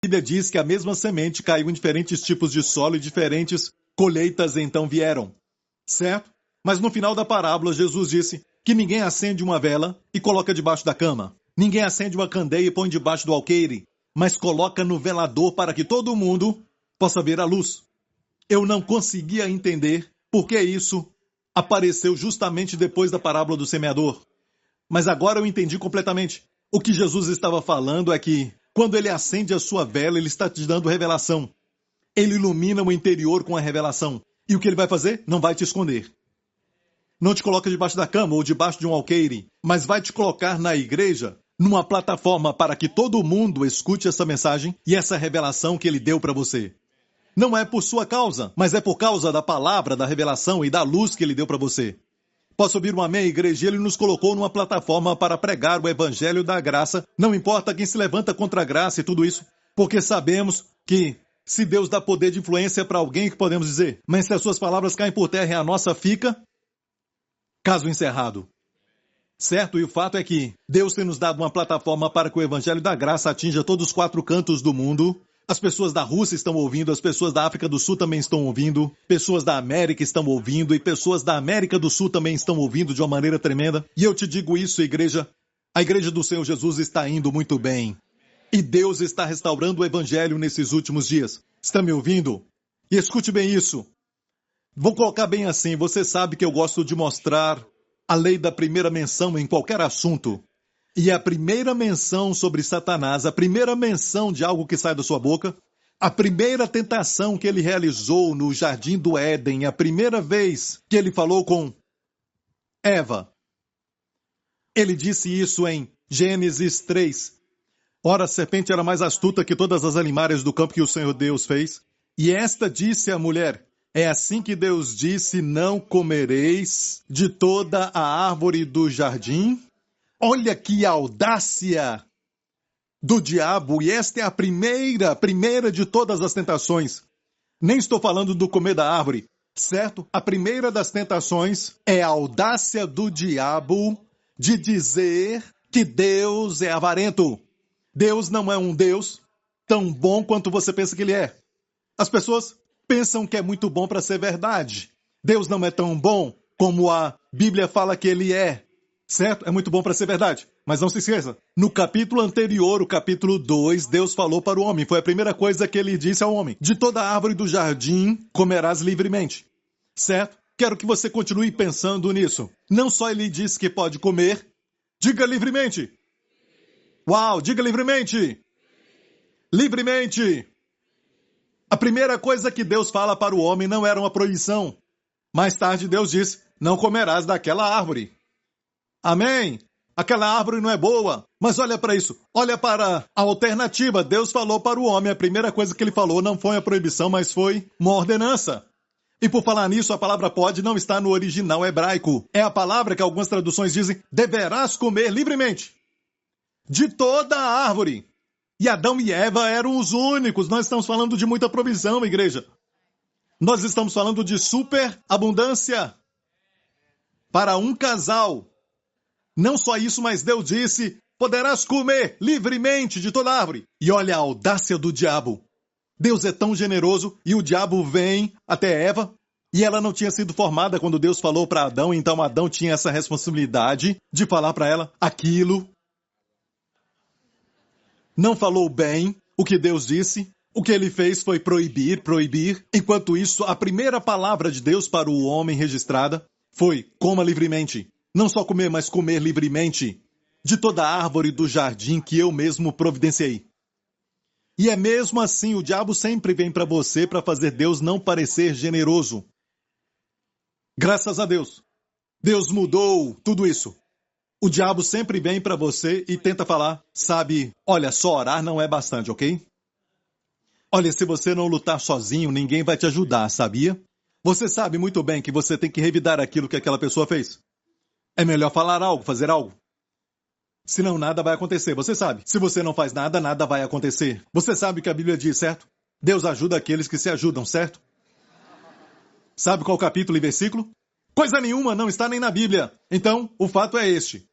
Bíblia diz que a mesma semente caiu em diferentes tipos de solo e diferentes colheitas então vieram, certo? Mas no final da parábola, Jesus disse que ninguém acende uma vela e coloca debaixo da cama. Ninguém acende uma candeia e põe debaixo do alqueire, mas coloca no velador para que todo mundo possa ver a luz. Eu não conseguia entender por que isso apareceu justamente depois da parábola do semeador. Mas agora eu entendi completamente. O que Jesus estava falando é que, quando ele acende a sua vela, ele está te dando revelação. Ele ilumina o interior com a revelação. E o que ele vai fazer? Não vai te esconder. Não te coloca debaixo da cama ou debaixo de um alqueire, mas vai te colocar na igreja, numa plataforma para que todo mundo escute essa mensagem e essa revelação que ele deu para você. Não é por sua causa, mas é por causa da palavra, da revelação e da luz que ele deu para você. Posso ouvir um amém, igreja? Ele nos colocou numa plataforma para pregar o evangelho da graça. Não importa quem se levanta contra a graça e tudo isso, porque sabemos que se Deus dá poder de influência para alguém, que podemos dizer, mas se as suas palavras caem por terra e a nossa fica, caso encerrado. Certo? E o fato é que Deus tem nos dado uma plataforma para que o evangelho da graça atinja todos os 4 cantos do mundo. As pessoas da Rússia estão ouvindo, as pessoas da África do Sul também estão ouvindo, pessoas da América estão ouvindo e pessoas da América do Sul também estão ouvindo de uma maneira tremenda. E eu te digo isso, igreja, a igreja do Senhor Jesus está indo muito bem. E Deus está restaurando o evangelho nesses últimos dias. Está me ouvindo? E escute bem isso. Vou colocar bem assim, você sabe que eu gosto de mostrar a lei da primeira menção em qualquer assunto. E a primeira menção sobre Satanás, a primeira menção de algo que sai da sua boca, a primeira tentação que ele realizou no Jardim do Éden, a primeira vez que ele falou com Eva, ele disse isso em Gênesis 3. Ora, a serpente era mais astuta que todas as animais do campo que o Senhor Deus fez. E esta disse à mulher, é assim que Deus disse, não comereis de toda a árvore do jardim? Olha que audácia do diabo, e esta é a primeira de todas as tentações. Nem estou falando do comer da árvore, certo? A primeira das tentações é a audácia do diabo de dizer que Deus é avarento. Deus não é um Deus tão bom quanto você pensa que ele é. As pessoas pensam que é muito bom para ser verdade. Deus não é tão bom como a Bíblia fala que ele é. Certo? É muito bom para ser verdade. Mas não se esqueça. No capítulo anterior, o capítulo 2, Deus falou para o homem. Foi a primeira coisa que ele disse ao homem. De toda árvore do jardim comerás livremente. Certo? Quero que você continue pensando nisso. Não só ele disse que pode comer. Diga livremente. Uau, diga livremente. Livremente. A primeira coisa que Deus fala para o homem não era uma proibição. Mais tarde Deus disse, não comerás daquela árvore. Amém? Aquela árvore não é boa. Mas olha para isso. Olha para a alternativa. Deus falou para o homem. A primeira coisa que ele falou não foi uma proibição, mas foi uma ordenança. E por falar nisso, a palavra pode não está no original hebraico. É a palavra que algumas traduções dizem, deverás comer livremente. De toda a árvore. E Adão e Eva eram os únicos. Nós estamos falando de muita provisão, igreja. Nós estamos falando de superabundância. Para um casal. Não só isso, mas Deus disse, poderás comer livremente de toda árvore. E olha a audácia do diabo. Deus é tão generoso e o diabo vem até Eva e ela não tinha sido formada quando Deus falou para Adão, então Adão tinha essa responsabilidade de falar para ela aquilo. Não falou bem o que Deus disse. O que ele fez foi proibir. Enquanto isso, a primeira palavra de Deus para o homem registrada foi, coma livremente. Não só comer, mas comer livremente de toda a árvore do jardim que eu mesmo providenciei. E é mesmo assim, o diabo sempre vem para você para fazer Deus não parecer generoso. Graças a Deus. Deus mudou tudo isso. O diabo sempre vem para você e tenta falar, sabe, olha, só orar não é bastante, ok? Olha, se você não lutar sozinho, ninguém vai te ajudar, sabia? Você sabe muito bem que você tem que revidar aquilo que aquela pessoa fez. É melhor falar algo, fazer algo. Senão nada vai acontecer, você sabe. Se você não faz nada, nada vai acontecer. Você sabe o que a Bíblia diz, certo? Deus ajuda aqueles que se ajudam, certo? Sabe qual capítulo e versículo? Coisa nenhuma, não está nem na Bíblia. Então, o fato é este.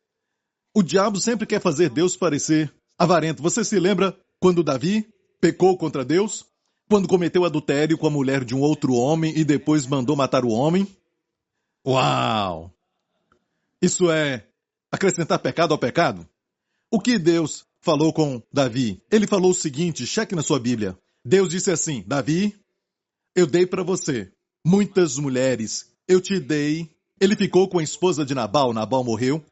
O diabo sempre quer fazer Deus parecer avarento. Você se lembra quando Davi pecou contra Deus? Quando cometeu adultério com a mulher de um outro homem e depois mandou matar o homem? Uau! Isso é acrescentar pecado ao pecado? O que Deus falou com Davi? Ele falou o seguinte, cheque na sua Bíblia. Deus disse assim, Davi, eu dei para você muitas mulheres, eu te dei. Ele ficou com a esposa de Nabal, Nabal morreu.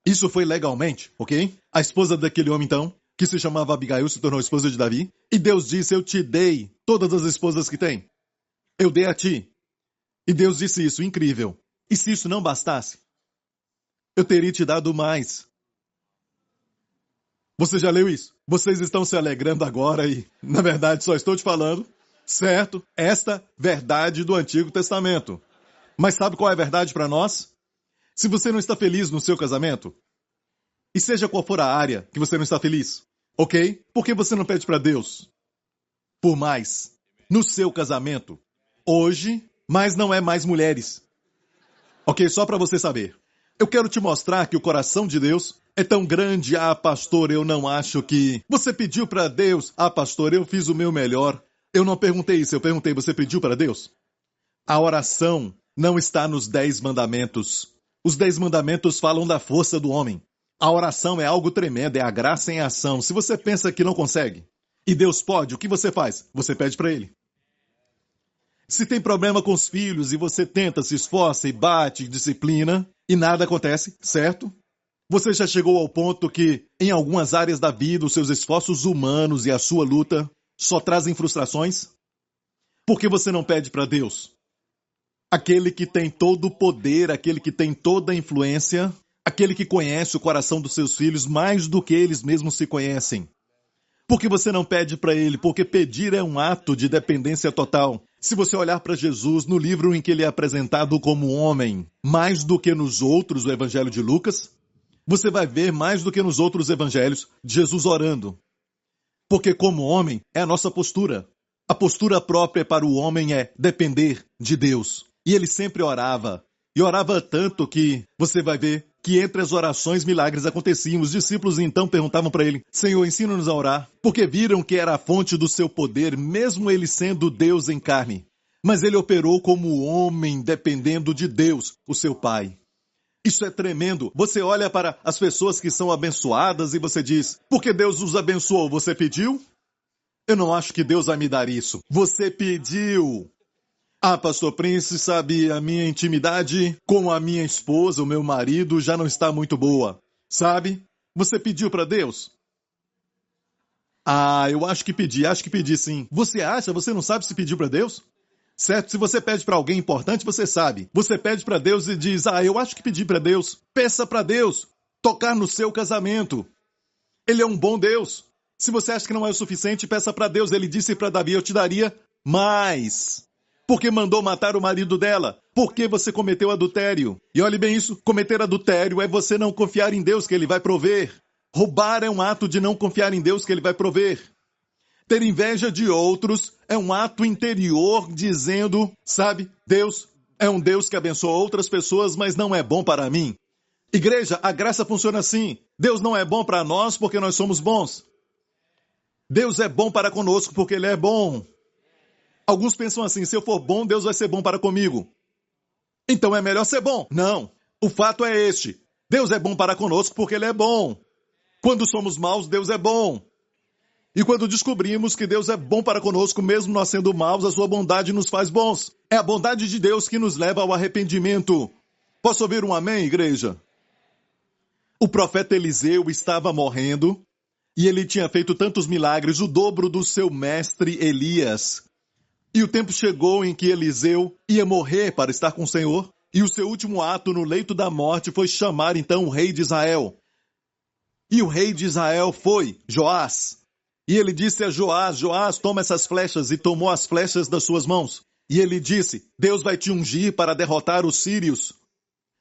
Isso foi legalmente, ok? A esposa daquele homem, então, que se chamava Abigail, se tornou esposa de Davi. E Deus disse, eu te dei todas as esposas que tem. Eu dei a ti. E Deus disse isso, incrível. E se isso não bastasse, eu teria te dado mais. Você já leu isso? Vocês estão se alegrando agora e, na verdade, só estou te falando, certo? Esta verdade do Antigo Testamento. Mas sabe qual é a verdade para nós? Se você não está feliz no seu casamento, e seja qual for a área que você não está feliz, ok? Por que você não pede para Deus por mais no seu casamento? Hoje, mas não é mais mulheres. Ok? Só para você saber. Eu quero te mostrar que o coração de Deus é tão grande. Ah, pastor, eu não acho que... Você pediu para Deus? Ah, pastor, eu fiz o meu melhor. Eu não perguntei isso, eu perguntei, você pediu para Deus? A oração não está nos 10 mandamentos. Os 10 mandamentos falam da força do homem. A oração é algo tremendo, é a graça em ação. Se você pensa que não consegue, e Deus pode, o que você faz? Você pede para Ele. Se tem problema com os filhos e você tenta, se esforça e bate, disciplina, e nada acontece, certo? Você já chegou ao ponto que, em algumas áreas da vida, os seus esforços humanos e a sua luta só trazem frustrações? Por que você não pede para Deus? Aquele que tem todo o poder, aquele que tem toda a influência, aquele que conhece o coração dos seus filhos mais do que eles mesmos se conhecem. Por que você não pede para Ele? Porque pedir é um ato de dependência total. Se você olhar para Jesus, no livro em que ele é apresentado como homem, mais do que nos outros, o Evangelho de Lucas, você vai ver mais do que nos outros evangelhos, Jesus orando. Porque como homem, é a nossa postura. A postura própria para o homem é depender de Deus. E ele sempre orava. E orava tanto que você vai ver que entre as orações milagres aconteciam. Os discípulos então perguntavam para ele, Senhor, ensina-nos a orar, porque viram que era a fonte do seu poder, mesmo ele sendo Deus em carne. Mas ele operou como homem, dependendo de Deus, o seu Pai. Isso é tremendo. Você olha para as pessoas que são abençoadas e você diz, porque Deus os abençoou, você pediu? Eu não acho que Deus vai me dar isso. Você pediu. Ah, pastor Prince, sabe, a minha intimidade com a minha esposa, o meu marido, já não está muito boa. Sabe? Você pediu para Deus? Ah, eu acho que pedi sim. Você acha? Você não sabe se pediu para Deus? Certo? Se você pede para alguém importante, você sabe. Você pede para Deus e diz, eu acho que pedi para Deus. Peça para Deus tocar no seu casamento. Ele é um bom Deus. Se você acha que não é o suficiente, peça para Deus. Ele disse para Davi, eu te daria mais. Porque mandou matar o marido dela. Porque você cometeu adultério. E olhe bem isso, cometer adultério é você não confiar em Deus que Ele vai prover. Roubar é um ato de não confiar em Deus que Ele vai prover. Ter inveja de outros é um ato interior dizendo, sabe, Deus é um Deus que abençoa outras pessoas, mas não é bom para mim. Igreja, a graça funciona assim. Deus não é bom para nós porque nós somos bons. Deus é bom para conosco porque Ele é bom. Alguns pensam assim, se eu for bom, Deus vai ser bom para comigo. Então é melhor ser bom. Não, o fato é este. Deus é bom para conosco porque Ele é bom. Quando somos maus, Deus é bom. E quando descobrimos que Deus é bom para conosco, mesmo nós sendo maus, a sua bondade nos faz bons. É a bondade de Deus que nos leva ao arrependimento. Posso ouvir um amém, igreja? O profeta Eliseu estava morrendo e ele tinha feito tantos milagres, o dobro do seu mestre Elias. E o tempo chegou em que Eliseu ia morrer para estar com o Senhor, e o seu último ato no leito da morte foi chamar então o rei de Israel. E o rei de Israel foi Joás. E ele disse a Joás, Joás, toma essas flechas, e tomou as flechas das suas mãos. E ele disse, Deus vai te ungir para derrotar os sírios.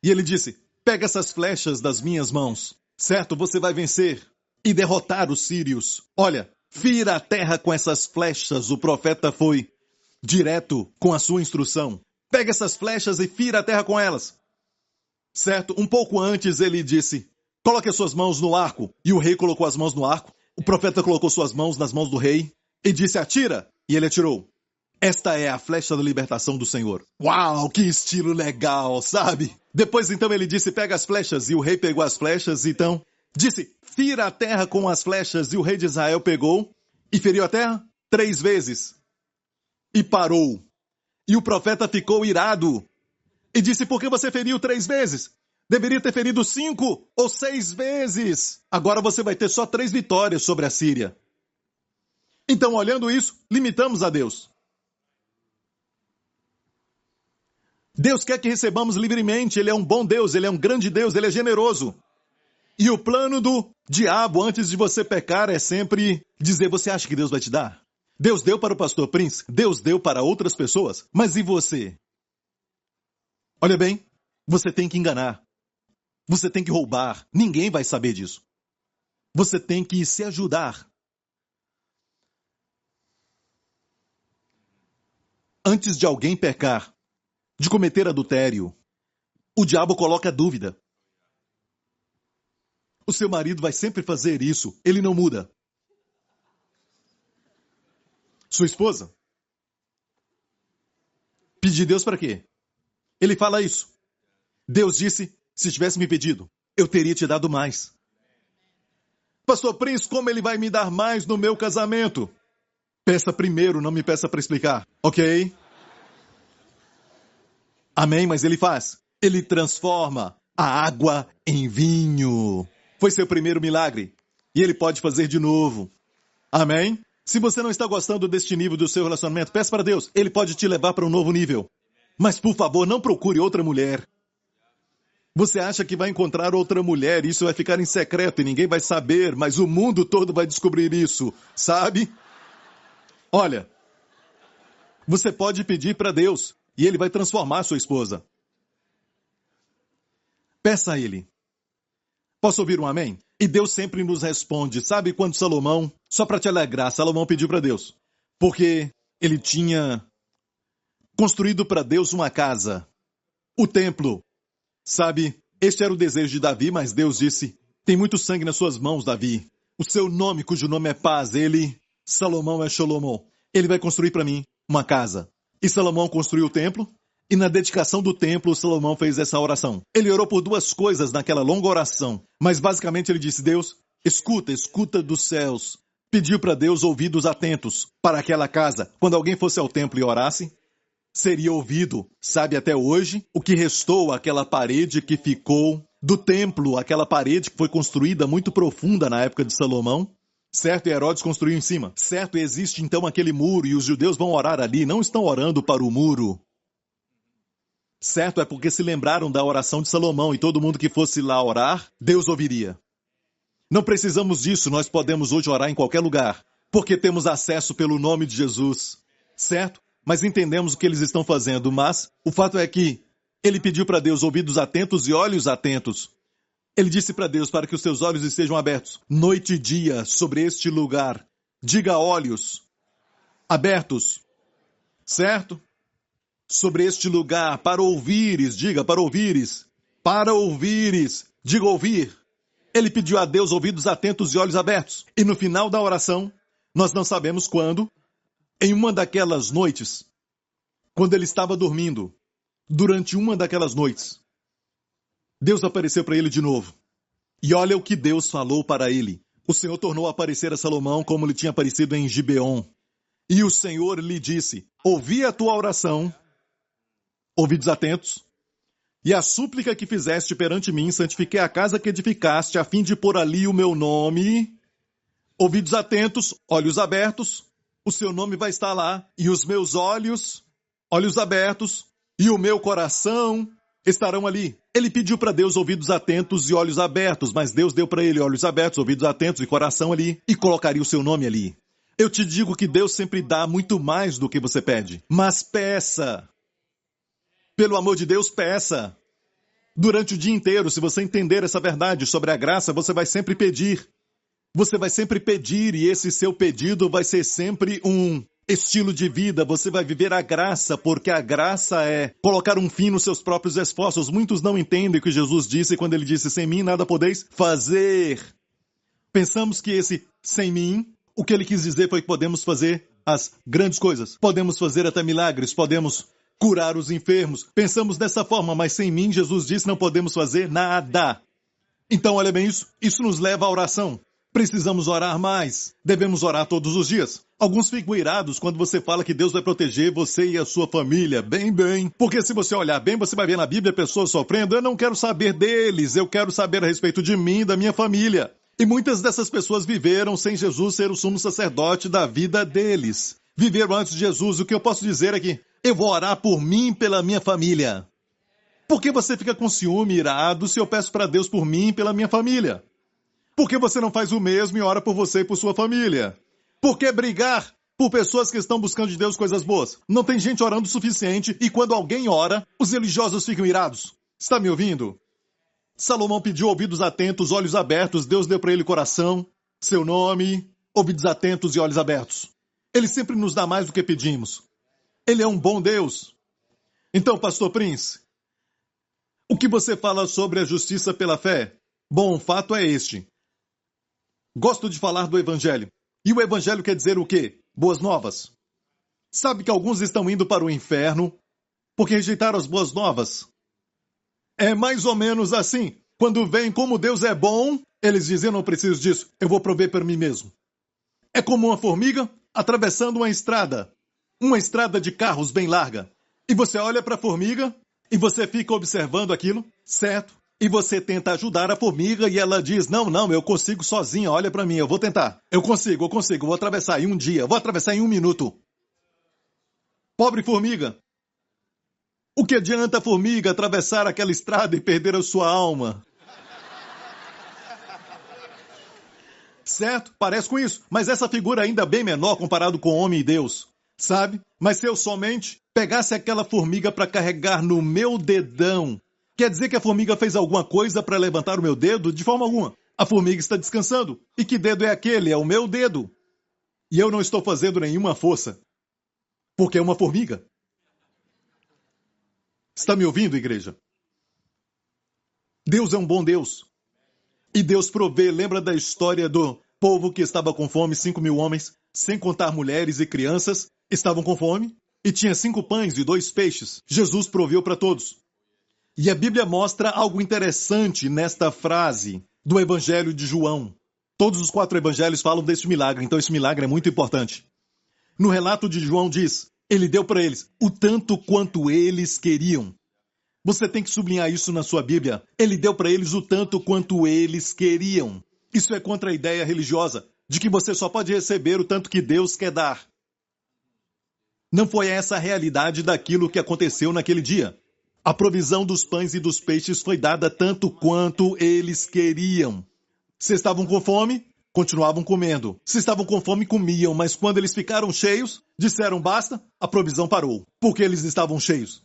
E ele disse, pega essas flechas das minhas mãos, certo? Você vai vencer e derrotar os sírios. Olha, fira a terra com essas flechas. O profeta foi direto com a sua instrução. Pega essas flechas e fira a terra com elas. Certo? Um pouco antes ele disse, coloque as suas mãos no arco. E o rei colocou as mãos no arco. O profeta colocou suas mãos nas mãos do rei. e disse: atira, e ele atirou. Esta é a flecha da libertação do Senhor. Uau, que estilo legal, sabe? Depois então ele disse: pega as flechas, e o rei pegou as flechas, então disse: fira a terra com as flechas, e o rei de Israel pegou e feriu a terra 3 vezes. E parou. E o profeta ficou irado e disse: por que você feriu 3 vezes? Deveria ter ferido 5 ou 6 vezes. Agora você vai ter só 3 vitórias sobre a Síria. Então, olhando isso, limitamos a Deus. Deus quer que recebamos livremente. Ele é um bom Deus, Ele é um grande Deus, Ele é generoso. E o plano do diabo antes de você pecar é sempre dizer: você acha que Deus vai te dar? Deus deu para o pastor Prince, Deus deu para outras pessoas, mas e você? Olha bem, você tem que enganar. Você tem que roubar. Ninguém vai saber disso. Você tem que se ajudar. Antes de alguém pecar, de cometer adultério, o diabo coloca dúvida. O seu marido vai sempre fazer isso. Ele não muda. Sua esposa? Pedir Deus para quê? Ele fala isso. Deus disse: se tivesse me pedido, eu teria te dado mais. Pastor Prince, como ele vai me dar mais no meu casamento? Peça primeiro, não me peça para explicar, ok? Amém, mas ele faz. Ele transforma a água em vinho. Foi seu primeiro milagre. E ele pode fazer de novo. Amém? Se você não está gostando deste nível do seu relacionamento, peça para Deus. Ele pode te levar para um novo nível. Mas, por favor, não procure outra mulher. Você acha que vai encontrar outra mulher, isso vai ficar em secreto e ninguém vai saber, mas o mundo todo vai descobrir isso, sabe? Olha, você pode pedir para Deus e Ele vai transformar sua esposa. Peça a Ele. Posso ouvir um amém? E Deus sempre nos responde. Sabe quando Salomão, só para te alegrar, Salomão pediu para Deus, porque ele tinha construído para Deus uma casa, o templo. Sabe, este era o desejo de Davi, mas Deus disse: tem muito sangue nas suas mãos, Davi. O seu nome, cujo nome é paz, Salomão é Sholomó. Ele vai construir para mim uma casa. E Salomão construiu o templo, e na dedicação do templo, Salomão fez essa oração. Ele orou por 2 coisas naquela longa oração, mas basicamente ele disse: Deus, escuta dos céus. Pediu para Deus ouvidos atentos para aquela casa. Quando alguém fosse ao templo e orasse, seria ouvido. Sabe até hoje o que restou, aquela parede que ficou do templo, aquela parede que foi construída muito profunda na época de Salomão, certo? E Herodes construiu em cima, certo? E existe então aquele muro e os judeus vão orar ali, não estão orando para o muro, certo? É porque se lembraram da oração de Salomão e todo mundo que fosse lá orar, Deus ouviria. Não precisamos disso, nós podemos hoje orar em qualquer lugar, porque temos acesso pelo nome de Jesus, certo? Mas entendemos o que eles estão fazendo, mas o fato é que ele pediu para Deus ouvidos atentos e olhos atentos. Ele disse para Deus para que os seus olhos estejam abertos, noite e dia, sobre este lugar. Diga olhos abertos, certo? Sobre este lugar, para ouvires, diga para ouvires, diga ouvir. Ele pediu a Deus ouvidos atentos e olhos abertos. E no final da oração, nós não sabemos quando, em uma daquelas noites, quando ele estava dormindo, durante uma daquelas noites, Deus apareceu para ele de novo. E olha o que Deus falou para ele. O Senhor tornou a aparecer a Salomão como lhe tinha aparecido em Gibeon. E o Senhor lhe disse: ouvi a tua oração, ouvidos atentos, e a súplica que fizeste perante mim, santifiquei a casa que edificaste, a fim de pôr ali o meu nome. Ouvidos atentos, olhos abertos, o seu nome vai estar lá, e os meus olhos abertos, e o meu coração estarão ali. Ele pediu para Deus ouvidos atentos e olhos abertos, mas Deus deu para ele olhos abertos, ouvidos atentos e coração ali, e colocaria o seu nome ali. Eu te digo que Deus sempre dá muito mais do que você pede, mas peça. Pelo amor de Deus, peça. Durante o dia inteiro, se você entender essa verdade sobre a graça, você vai sempre pedir. Você vai sempre pedir e esse seu pedido vai ser sempre um estilo de vida. Você vai viver a graça, porque a graça é colocar um fim nos seus próprios esforços. Muitos não entendem o que Jesus disse quando ele disse: sem mim nada podeis fazer. Pensamos que esse sem mim, O que ele quis dizer foi que podemos fazer as grandes coisas. Podemos fazer até milagres, podemos curar os enfermos. Pensamos dessa forma, mas sem mim, Jesus disse, não podemos fazer nada. Então, olha bem isso. Isso nos leva à oração. Precisamos orar mais. Devemos orar todos os dias. Alguns ficam irados quando você fala que Deus vai proteger você e a sua família. Bem. Porque se você olhar bem, você vai ver na Bíblia pessoas sofrendo. Eu não quero saber deles. Eu quero saber a respeito de mim e da minha família. E muitas dessas pessoas viveram sem Jesus ser o sumo sacerdote da vida deles. Viveram antes de Jesus. O que eu posso dizer é que eu vou orar por mim e pela minha família. Por que você fica com ciúme, irado, se eu peço para Deus por mim e pela minha família? Por que você não faz o mesmo e ora por você e por sua família? Por que brigar por pessoas que estão buscando de Deus coisas boas? Não tem gente orando o suficiente e quando alguém ora, os religiosos ficam irados. Está me ouvindo? Salomão pediu ouvidos atentos, olhos abertos. Deus deu para ele coração, seu nome, ouvidos atentos e olhos abertos. Ele sempre nos dá mais do que pedimos. Ele é um bom Deus. Então, Pastor Prince, o que você fala sobre a justiça pela fé? Bom, o fato é este. Gosto de falar do Evangelho. E o Evangelho quer dizer o quê? Boas novas. Sabe que alguns estão indo para o inferno porque rejeitaram as boas novas? É mais ou menos assim. Quando veem como Deus é bom, eles dizem, eu não preciso disso, eu vou prover para mim mesmo. É como uma formiga atravessando uma estrada de carros bem larga. E você olha para a formiga e você fica observando aquilo, certo? E você tenta ajudar a formiga e ela diz, não, eu consigo sozinha, olha para mim, eu vou tentar. Eu consigo, vou atravessar em um dia, vou atravessar em 1 minuto. Pobre formiga. O que adianta a formiga atravessar aquela estrada e perder a sua alma? Certo? Parece com isso. Mas essa figura ainda é bem menor comparado com o homem e Deus. Sabe? Mas se eu somente pegasse aquela formiga para carregar no meu dedão, quer dizer que a formiga fez alguma coisa para levantar o meu dedo? De forma alguma. A formiga está descansando. E que dedo é aquele? É o meu dedo. E eu não estou fazendo nenhuma força. Porque é uma formiga. Está me ouvindo, igreja? Deus é um bom Deus. E Deus provê. Lembra da história do povo que estava com fome? 5.000 homens, sem contar mulheres e crianças, estavam com fome. E tinha 5 pães e 2 peixes. Jesus proveu para todos. E a Bíblia mostra algo interessante nesta frase do Evangelho de João. Todos os 4 evangelhos falam deste milagre, então esse milagre é muito importante. No relato de João diz, ele deu para eles o tanto quanto eles queriam. Você tem que sublinhar isso na sua Bíblia. Ele deu para eles o tanto quanto eles queriam. Isso é contra a ideia religiosa de que você só pode receber o tanto que Deus quer dar. Não foi essa a realidade daquilo que aconteceu naquele dia. A provisão dos pães e dos peixes foi dada tanto quanto eles queriam. Se estavam com fome, continuavam comendo. Se estavam com fome, comiam, mas quando eles ficaram cheios, disseram basta, a provisão parou, porque eles estavam cheios.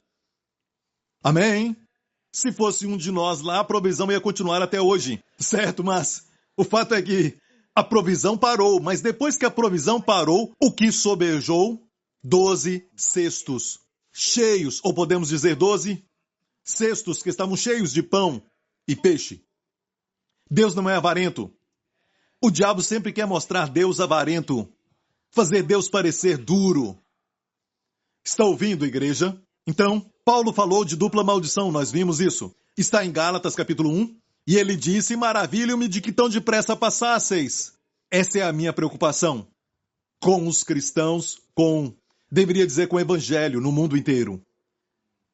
Amém? Se fosse um de nós lá, a provisão ia continuar até hoje, certo? Mas o fato é que a provisão parou, mas depois que a provisão parou, o que sobejou? 12 cestos cheios, ou podemos dizer 12 cestos que estavam cheios de pão e peixe. Deus não é avarento. O diabo sempre quer mostrar Deus avarento, fazer Deus parecer duro. Está ouvindo, igreja? Então, Paulo falou de dupla maldição, nós vimos isso. Está em Gálatas capítulo 1, e ele disse, maravilho-me de que tão depressa passasseis. Essa é a minha preocupação com os cristãos, deveria dizer com o evangelho no mundo inteiro.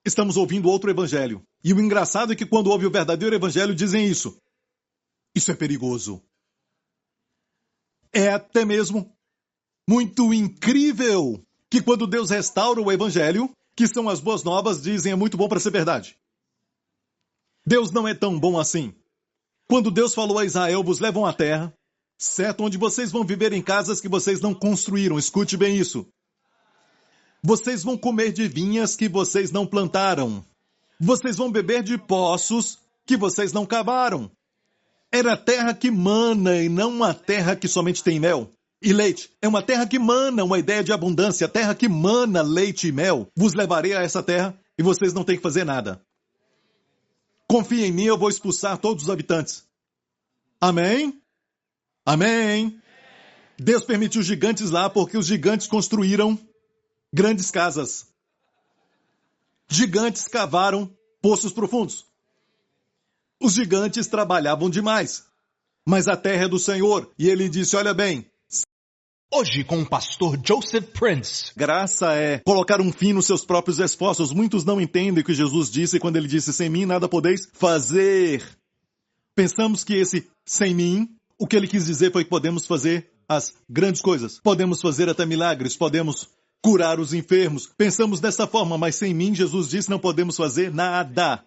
Estamos ouvindo outro evangelho. E o engraçado é que quando ouve o verdadeiro evangelho dizem isso. Isso é perigoso. É até mesmo muito incrível que quando Deus restaura o evangelho, que são as boas novas, dizem é muito bom para ser verdade. Deus não é tão bom assim. Quando Deus falou a Israel, vos levam à terra, certo? Onde vocês vão viver em casas que vocês não construíram. Escute bem isso. Vocês vão comer de vinhas que vocês não plantaram. Vocês vão beber de poços que vocês não cavaram. Era a terra que mana e não uma terra que somente tem mel e leite. É uma terra que mana uma ideia de abundância. A terra que mana leite e mel. Vos levarei a essa terra e vocês não têm que fazer nada. Confie em mim, eu vou expulsar todos os habitantes. Amém? Amém? Deus permitiu gigantes lá porque os gigantes construíram grandes casas. Gigantes cavaram poços profundos. Os gigantes trabalhavam demais. Mas a terra é do Senhor. E ele disse, olha bem. Hoje com o pastor Joseph Prince. Graça é colocar um fim nos seus próprios esforços. Muitos não entendem o que Jesus disse quando ele disse, sem mim nada podeis fazer. Pensamos que esse sem mim, o que ele quis dizer foi que podemos fazer as grandes coisas. Podemos fazer até milagres, podemos curar os enfermos. Pensamos dessa forma, mas sem mim, Jesus disse, não podemos fazer nada.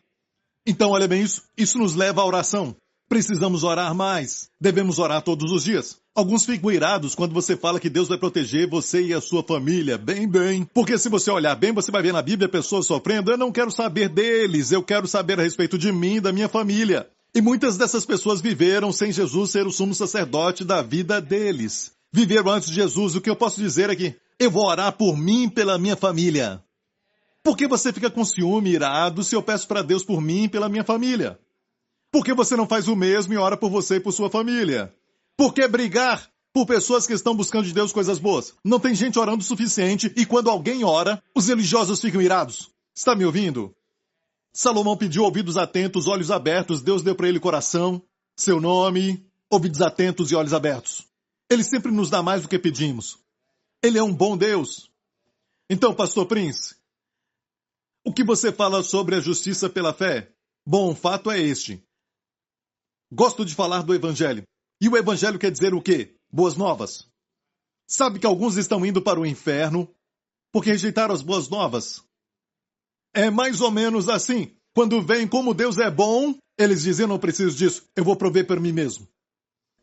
Então, olha bem isso. Isso nos leva à oração. Precisamos orar mais. Devemos orar todos os dias. Alguns ficam irados quando você fala que Deus vai proteger você e a sua família. Bem. Porque se você olhar bem, você vai ver na Bíblia pessoas sofrendo. Eu não quero saber deles. Eu quero saber a respeito de mim e da minha família. E muitas dessas pessoas viveram sem Jesus ser o sumo sacerdote da vida deles. Viveram antes de Jesus. O que eu posso dizer é que eu vou orar por mim e pela minha família. Por que você fica com ciúme, irado, se eu peço para Deus por mim e pela minha família? Por que você não faz o mesmo e ora por você e por sua família? Por que brigar por pessoas que estão buscando de Deus coisas boas? Não tem gente orando o suficiente e quando alguém ora, os religiosos ficam irados. Está me ouvindo? Salomão pediu ouvidos atentos, olhos abertos. Deus deu para ele coração, seu nome, ouvidos atentos e olhos abertos. Ele sempre nos dá mais do que pedimos. Ele é um bom Deus. Então, pastor Prince, o que você fala sobre a justiça pela fé? Bom, o fato é este. Gosto de falar do Evangelho. E o Evangelho quer dizer o quê? Boas novas. Sabe que alguns estão indo para o inferno porque rejeitaram as boas novas? É mais ou menos assim. Quando veem como Deus é bom, eles dizem, não preciso disso, eu vou prover para mim mesmo.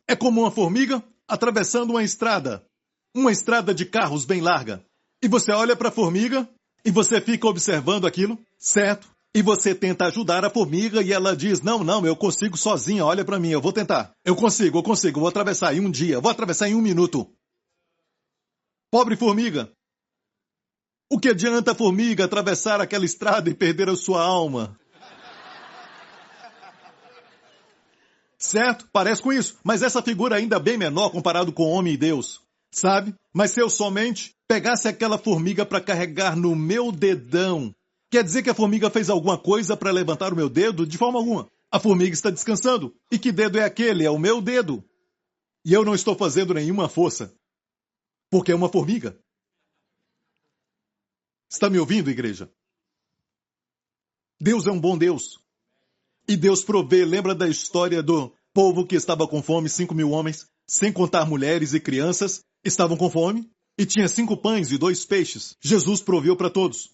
É como uma formiga atravessando uma estrada de carros bem larga. E você olha para a formiga e você fica observando aquilo, certo? E você tenta ajudar a formiga e ela diz, não, eu consigo sozinha, olha para mim, eu vou tentar. Eu consigo, vou atravessar em um dia, vou atravessar em 1 minuto. Pobre formiga. O que adianta a formiga atravessar aquela estrada e perder a sua alma? Certo? Parece com isso. Mas essa figura ainda é bem menor comparado com o homem e Deus. Sabe? Mas se eu somente pegasse aquela formiga para carregar no meu dedão, quer dizer que a formiga fez alguma coisa para levantar o meu dedo? De forma alguma. A formiga está descansando. E que dedo é aquele? É o meu dedo. E eu não estou fazendo nenhuma força. Porque é uma formiga. Está me ouvindo, igreja? Deus é um bom Deus. E Deus provê. Lembra da história do povo que estava com fome? 5.000 homens, sem contar mulheres e crianças, estavam com fome. E tinha 5 pães e 2 peixes. Jesus proveu para todos.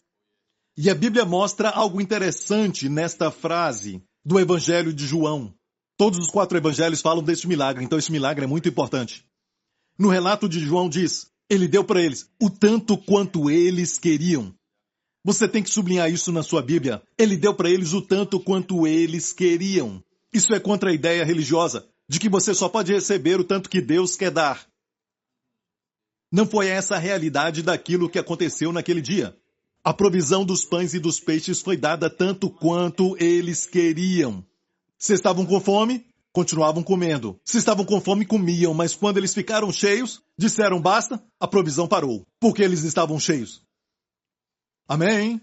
E a Bíblia mostra algo interessante nesta frase do Evangelho de João. Todos os 4 evangelhos falam deste milagre, então esse milagre é muito importante. No relato de João diz, ele deu para eles o tanto quanto eles queriam. Você tem que sublinhar isso na sua Bíblia. Ele deu para eles o tanto quanto eles queriam. Isso é contra a ideia religiosa de que você só pode receber o tanto que Deus quer dar. Não foi essa a realidade daquilo que aconteceu naquele dia. A provisão dos pães e dos peixes foi dada tanto quanto eles queriam. Se estavam com fome, continuavam comendo. Se estavam com fome, comiam, mas quando eles ficaram cheios, disseram basta, a provisão parou, porque eles estavam cheios. Amém?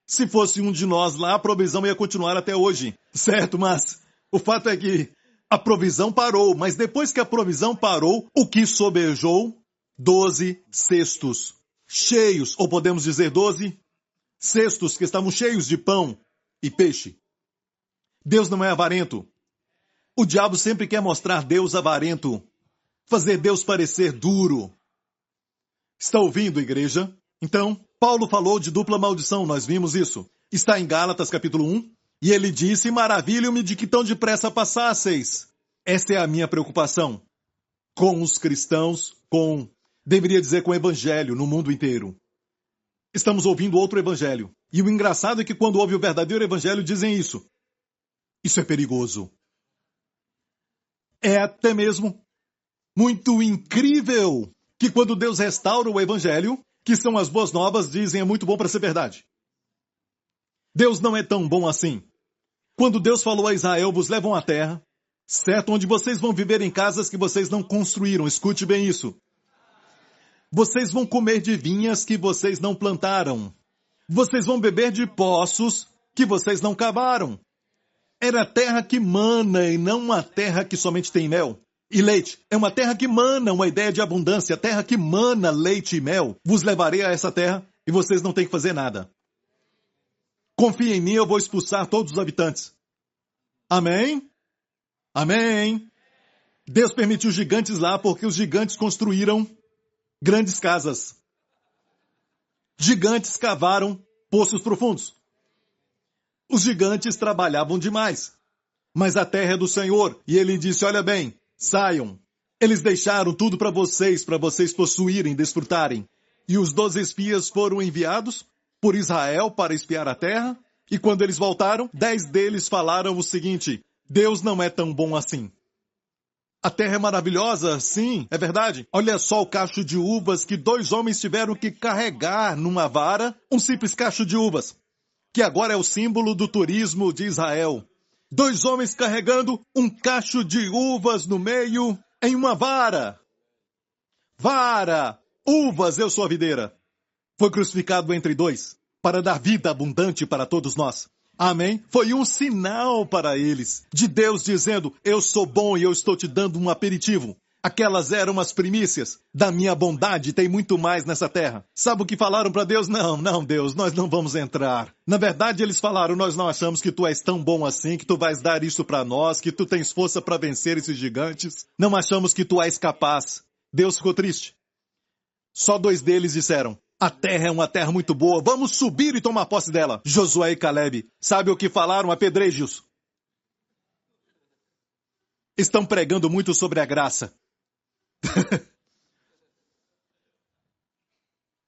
Se fosse um de nós lá, a provisão ia continuar até hoje, certo? Mas o fato é que a provisão parou, mas depois que a provisão parou, o que sobejou? 12 cestos cheios, ou podemos dizer 12 cestos que estavam cheios de pão e peixe. Deus não é avarento. O diabo sempre quer mostrar Deus avarento, fazer Deus parecer duro. Está ouvindo, igreja? Então, Paulo falou de dupla maldição, nós vimos isso. Está em Gálatas capítulo 1, e ele disse, maravilho-me de que tão depressa passasseis. Essa é a minha preocupação com os cristãos, deveria dizer com o evangelho no mundo inteiro. Estamos ouvindo outro evangelho. E o engraçado é que quando ouve o verdadeiro evangelho dizem isso. Isso é perigoso. É até mesmo muito incrível que quando Deus restaura o evangelho, que são as boas novas, dizem é muito bom para ser verdade. Deus não é tão bom assim. Quando Deus falou a Israel, vos levam à terra, certo? Onde vocês vão viver em casas que vocês não construíram. Escute bem isso. Vocês vão comer de vinhas que vocês não plantaram. Vocês vão beber de poços que vocês não cavaram. Era a terra que mana e não uma terra que somente tem mel e leite. É uma terra que mana uma ideia de abundância. Terra que mana leite e mel. Vos levarei a essa terra e vocês não têm que fazer nada. Confie em mim, eu vou expulsar todos os habitantes. Amém? Amém. Deus permitiu gigantes lá porque os gigantes construíram grandes casas. Gigantes cavaram poços profundos. Os gigantes trabalhavam demais. Mas a terra é do Senhor. E ele disse, olha bem, saiam. Eles deixaram tudo para vocês possuírem, desfrutarem. E os 12 espias foram enviados por Israel para espiar a terra. E quando eles voltaram, 10 deles falaram o seguinte, Deus não é tão bom assim. A terra é maravilhosa, sim, é verdade. Olha só o cacho de uvas que 2 homens tiveram que carregar numa vara, um simples cacho de uvas, que agora é o símbolo do turismo de Israel. 2 homens carregando um cacho de uvas no meio em uma vara. Vara, uvas, eu sou a videira. Foi crucificado entre 2 para dar vida abundante para todos nós. Amém? Foi um sinal para eles, de Deus dizendo, eu sou bom e eu estou te dando um aperitivo. Aquelas eram as primícias da minha bondade, tem muito mais nessa terra. Sabe o que falaram para Deus? Não, Deus, nós não vamos entrar. Na verdade, eles falaram, nós não achamos que tu és tão bom assim, que tu vais dar isso para nós, que tu tens força para vencer esses gigantes. Não achamos que tu és capaz. Deus ficou triste. Só 2 deles disseram, a terra é uma terra muito boa, vamos subir e tomar posse dela. Josué e Caleb, sabe o que falaram? Apedrejos. Estão pregando muito sobre a graça.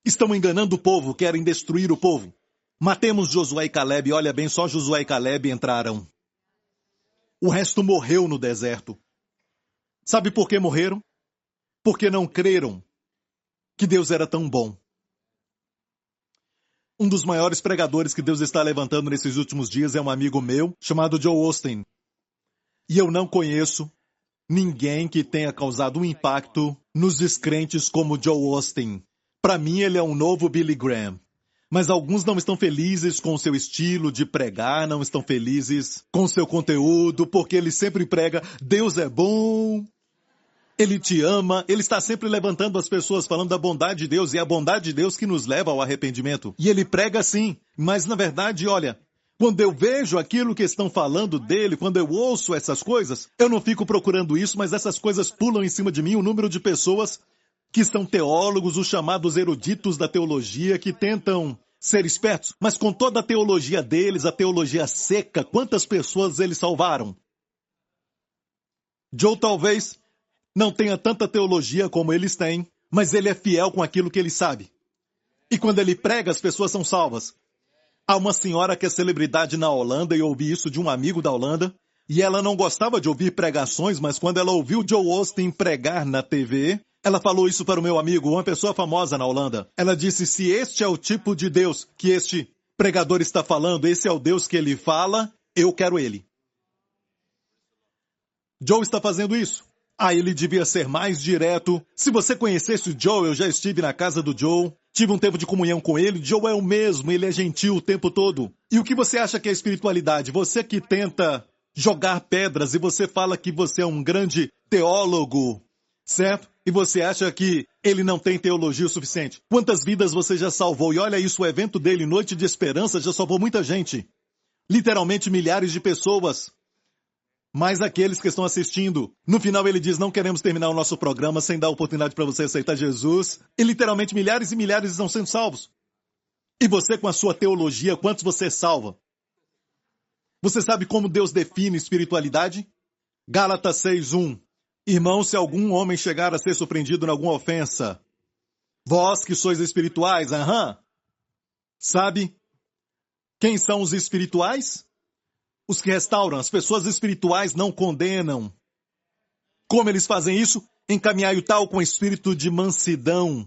Estão enganando o povo, querem destruir o povo. Matemos Josué e Caleb, olha bem, só Josué e Caleb entraram. O resto morreu no deserto. Sabe por que morreram? Porque não creram que Deus era tão bom. Um dos maiores pregadores que Deus está levantando nesses últimos dias é um amigo meu, chamado Joel Osteen. E eu não conheço ninguém que tenha causado um impacto nos descrentes como Joel Osteen. Para mim, ele é um novo Billy Graham. Mas alguns não estão felizes com o seu estilo de pregar, não estão felizes com o seu conteúdo, porque ele sempre prega, Deus é bom, Ele te ama, Ele está sempre levantando as pessoas falando da bondade de Deus, e é a bondade de Deus que nos leva ao arrependimento. E ele prega assim, mas na verdade, olha, quando eu vejo aquilo que estão falando dele, quando eu ouço essas coisas, eu não fico procurando isso, mas essas coisas pulam em cima de mim, o número de pessoas que são teólogos, os chamados eruditos da teologia, que tentam ser espertos, mas com toda a teologia deles, a teologia seca, quantas pessoas eles salvaram? Joe talvez não tenha tanta teologia como eles têm, mas ele é fiel com aquilo que ele sabe. E quando ele prega, as pessoas são salvas. Há uma senhora que é celebridade na Holanda, e eu ouvi isso de um amigo da Holanda, e ela não gostava de ouvir pregações, mas quando ela ouviu Joel Osteen pregar na TV, ela falou isso para o meu amigo, uma pessoa famosa na Holanda. Ela disse, se este é o tipo de Deus que este pregador está falando, esse é o Deus que ele fala, eu quero ele. Joe está fazendo isso. Ele devia ser mais direto. Se você conhecesse o Joe, eu já estive na casa do Joe, tive um tempo de comunhão com ele, Joe é o mesmo, ele é gentil o tempo todo. E o que você acha que é espiritualidade? Você que tenta jogar pedras e você fala que você é um grande teólogo, certo? E você acha que ele não tem teologia o suficiente. Quantas vidas você já salvou? E olha isso, o evento dele, Noite de Esperança, já salvou muita gente. Literalmente milhares de pessoas. Mas aqueles que estão assistindo, no final ele diz, não queremos terminar o nosso programa sem dar a oportunidade para você aceitar Jesus. E literalmente milhares e milhares estão sendo salvos. E você com a sua teologia, quantos você salva? Você sabe como Deus define espiritualidade? Gálatas 6:1. Irmãos, se algum homem chegar a ser surpreendido em alguma ofensa, vós que sois espirituais, sabe quem são os espirituais? Os que restauram, as pessoas espirituais não condenam. Como eles fazem isso? Encaminhai o tal com espírito de mansidão.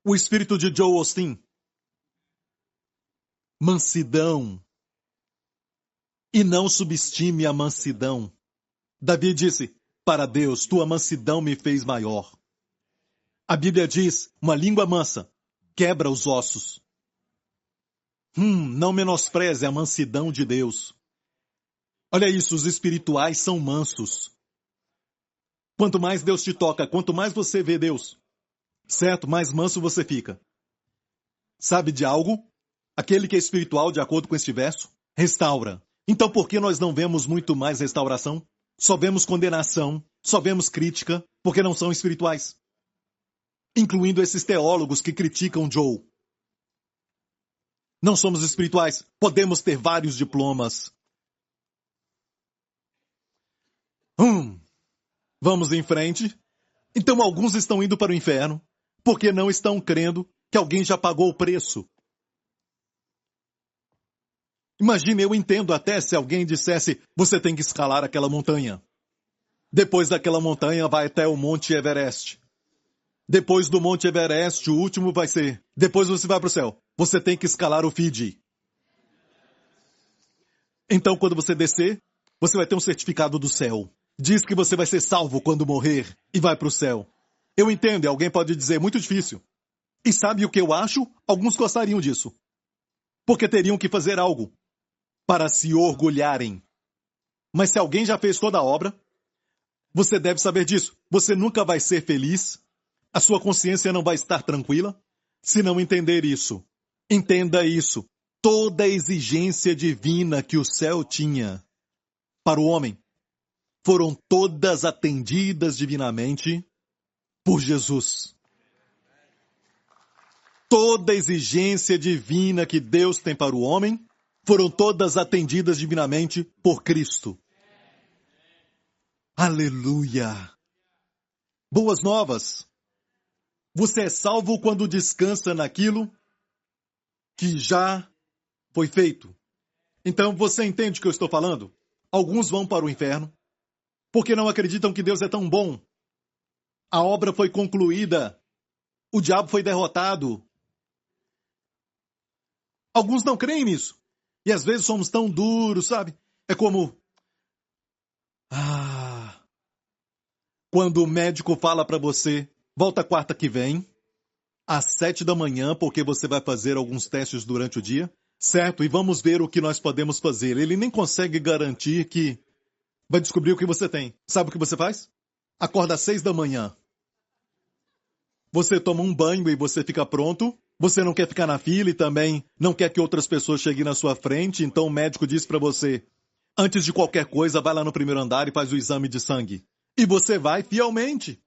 O espírito de Joel Osteen. Mansidão. E não subestime a mansidão. Davi disse, para Deus, tua mansidão me fez maior. A Bíblia diz, uma língua mansa quebra os ossos. Não menospreze a mansidão de Deus. Olha isso, os espirituais são mansos. Quanto mais Deus te toca, quanto mais você vê Deus, certo? Mais manso você fica. Sabe de algo? Aquele que é espiritual, de acordo com este verso, restaura. Então por que nós não vemos muito mais restauração? Só vemos condenação, só vemos crítica, porque não são espirituais. Incluindo esses teólogos que criticam Joe. Não somos espirituais. Podemos ter vários diplomas. Vamos em frente. Então alguns estão indo para o inferno, porque não estão crendo que alguém já pagou o preço. Imagine, eu entendo até se alguém dissesse, você tem que escalar aquela montanha. Depois daquela montanha vai até o Monte Everest. Depois do Monte Everest, o último vai ser, depois você vai para o céu. Você tem que escalar o Fiji. Então, quando você descer, você vai ter um certificado do céu. Diz que você vai ser salvo quando morrer e vai para o céu. Eu entendo, e alguém pode dizer, muito difícil. E sabe o que eu acho? Alguns gostariam disso. Porque teriam que fazer algo para se orgulharem. Mas se alguém já fez toda a obra, você deve saber disso. Você nunca vai ser feliz. A sua consciência não vai estar tranquila se não entender isso. Entenda isso. Toda a exigência divina que o céu tinha para o homem foram todas atendidas divinamente por Jesus. Toda a exigência divina que Deus tem para o homem foram todas atendidas divinamente por Cristo. Aleluia! Boas novas! Você é salvo quando descansa naquilo que já foi feito. Então, você entende o que eu estou falando? Alguns vão para o inferno porque não acreditam que Deus é tão bom. A obra foi concluída. O diabo foi derrotado. Alguns não creem nisso. E às vezes somos tão duros, sabe? É como... quando o médico fala para você, volta quarta que vem, às 7 da manhã, porque você vai fazer alguns testes durante o dia, certo? E vamos ver o que nós podemos fazer. Ele nem consegue garantir que vai descobrir o que você tem. Sabe o que você faz? Acorda às 6 da manhã. Você toma um banho e você fica pronto. Você não quer ficar na fila e também não quer que outras pessoas cheguem na sua frente. Então o médico diz para você, antes de qualquer coisa, vai lá no primeiro andar e faz o exame de sangue. E você vai fielmente.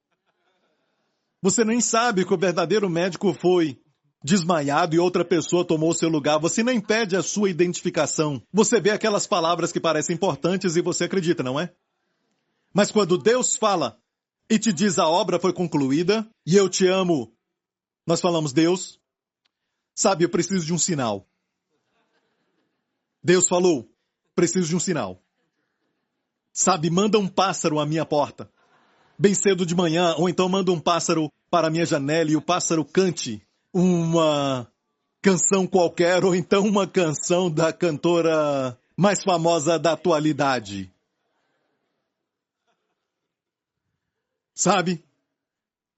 Você nem sabe que o verdadeiro médico foi desmaiado e outra pessoa tomou seu lugar. Você nem pede a sua identificação. Você vê aquelas palavras que parecem importantes e você acredita, não é? Mas quando Deus fala e te diz a obra foi concluída e eu te amo, nós falamos, Deus, sabe, eu preciso de um sinal. Deus falou, preciso de um sinal. Sabe, manda um pássaro à minha porta, bem cedo de manhã, ou então manda um pássaro para a minha janela e o pássaro cante uma canção qualquer, ou então uma canção da cantora mais famosa da atualidade. Sabe?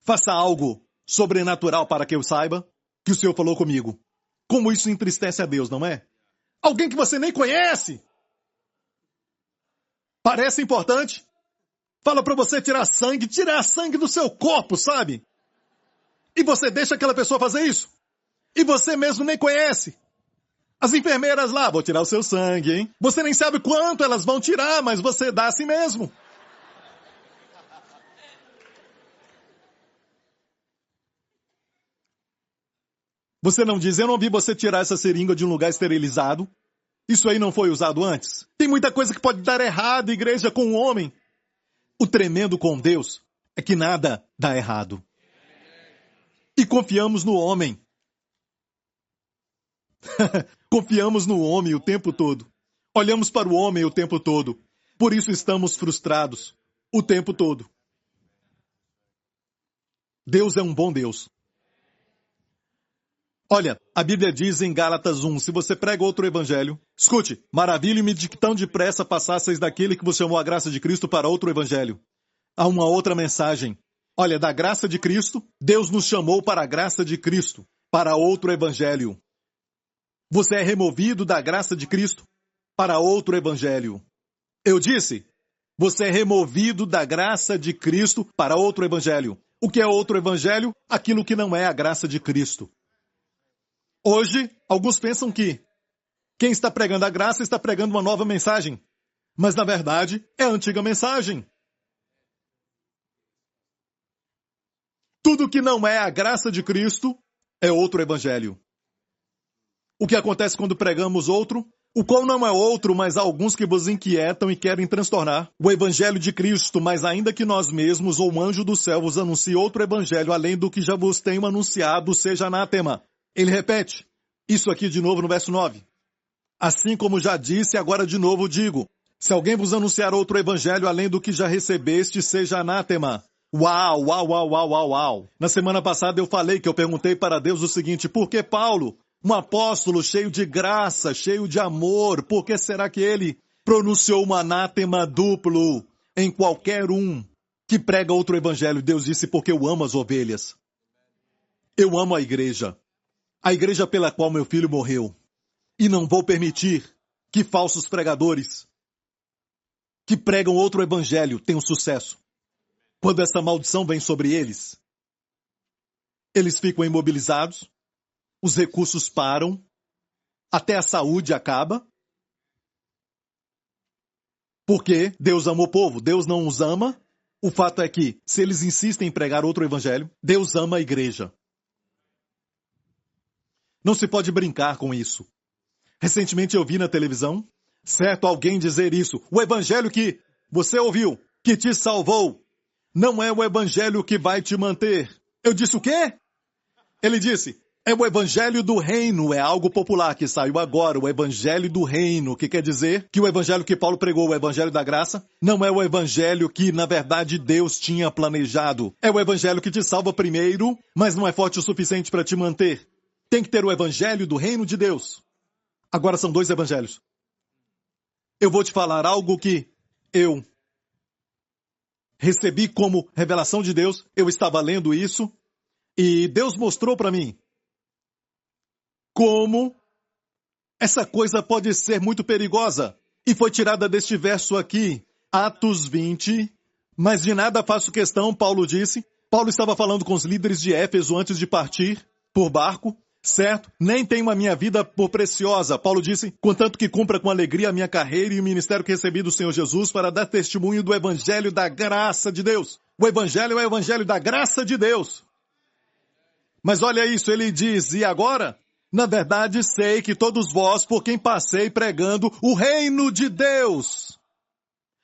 Faça algo sobrenatural para que eu saiba que o Senhor falou comigo. Como isso entristece a Deus, não é? Alguém que você nem conhece. Parece importante. Fala para você tirar sangue do seu corpo, sabe? E você deixa aquela pessoa fazer isso. E você mesmo nem conhece. As enfermeiras lá, vou tirar o seu sangue, hein? Você nem sabe quanto elas vão tirar, mas você dá assim mesmo. Você não diz, eu não vi você tirar essa seringa de um lugar esterilizado. Isso aí não foi usado antes. Tem muita coisa que pode dar errado, igreja, com o homem. O tremendo com Deus é que nada dá errado. E confiamos no homem. Confiamos no homem o tempo todo. Olhamos para o homem o tempo todo. Por isso estamos frustrados o tempo todo. Deus é um bom Deus. Olha, a Bíblia diz em Gálatas 1, se você prega outro evangelho, escute, maravilhe-me de que tão depressa passasseis daquele que vos chamou a graça de Cristo para outro evangelho. Há uma outra mensagem. Olha, da graça de Cristo, Deus nos chamou para a graça de Cristo, para outro evangelho. Você é removido da graça de Cristo para outro evangelho. Eu disse, você é removido da graça de Cristo para outro evangelho. O que é outro evangelho? Aquilo que não é a graça de Cristo. Hoje, alguns pensam que quem está pregando a graça está pregando uma nova mensagem. Mas, na verdade, é a antiga mensagem. Tudo que não é a graça de Cristo é outro evangelho. O que acontece quando pregamos outro? O qual não é outro, mas há alguns que vos inquietam e querem transtornar o evangelho de Cristo, mas ainda que nós mesmos ou um anjo do céu vos anuncie outro evangelho, além do que já vos tenho anunciado, seja anátema. Ele repete, isso aqui de novo no verso 9. Assim como já disse, agora de novo digo, se alguém vos anunciar outro evangelho, além do que já recebeste, seja anátema. Uau, uau, uau, uau, uau, uau. Na semana passada eu falei que eu perguntei para Deus o seguinte, por que Paulo, um apóstolo cheio de graça, cheio de amor, por que será que ele pronunciou um anátema duplo em qualquer um que prega outro evangelho? Deus disse, porque eu amo as ovelhas. Eu amo a igreja pela qual meu filho morreu. E não vou permitir que falsos pregadores que pregam outro evangelho tenham sucesso. Quando essa maldição vem sobre eles, eles ficam imobilizados, os recursos param, até a saúde acaba. Porque Deus ama o povo, Deus não os ama. O fato é que, se eles insistem em pregar outro evangelho, Deus ama a igreja. Não se pode brincar com isso. Recentemente eu vi na televisão, certo, alguém dizer isso. O evangelho que você ouviu, que te salvou, não é o evangelho que vai te manter. Eu disse o quê? Ele disse, é o evangelho do reino, é algo popular que saiu agora, o evangelho do reino, que quer dizer que o evangelho que Paulo pregou, o evangelho da graça, não é o evangelho que, na verdade, Deus tinha planejado. É o evangelho que te salva primeiro, mas não é forte o suficiente para te manter. Tem que ter o evangelho do reino de Deus. Agora são dois evangelhos. Eu vou te falar algo que eu recebi como revelação de Deus. Eu estava lendo isso e Deus mostrou para mim como essa coisa pode ser muito perigosa. E foi tirada deste verso aqui, Atos 20. Mas de nada faço questão, Paulo disse. Paulo estava falando com os líderes de Éfeso antes de partir por barco. Certo? Nem tenho a minha vida por preciosa. Paulo disse, contanto que cumpra com alegria a minha carreira e o ministério que recebi do Senhor Jesus para dar testemunho do evangelho da graça de Deus. O evangelho é o evangelho da graça de Deus. Mas olha isso, ele diz, e agora? Na verdade sei que todos vós, por quem passei pregando o reino de Deus,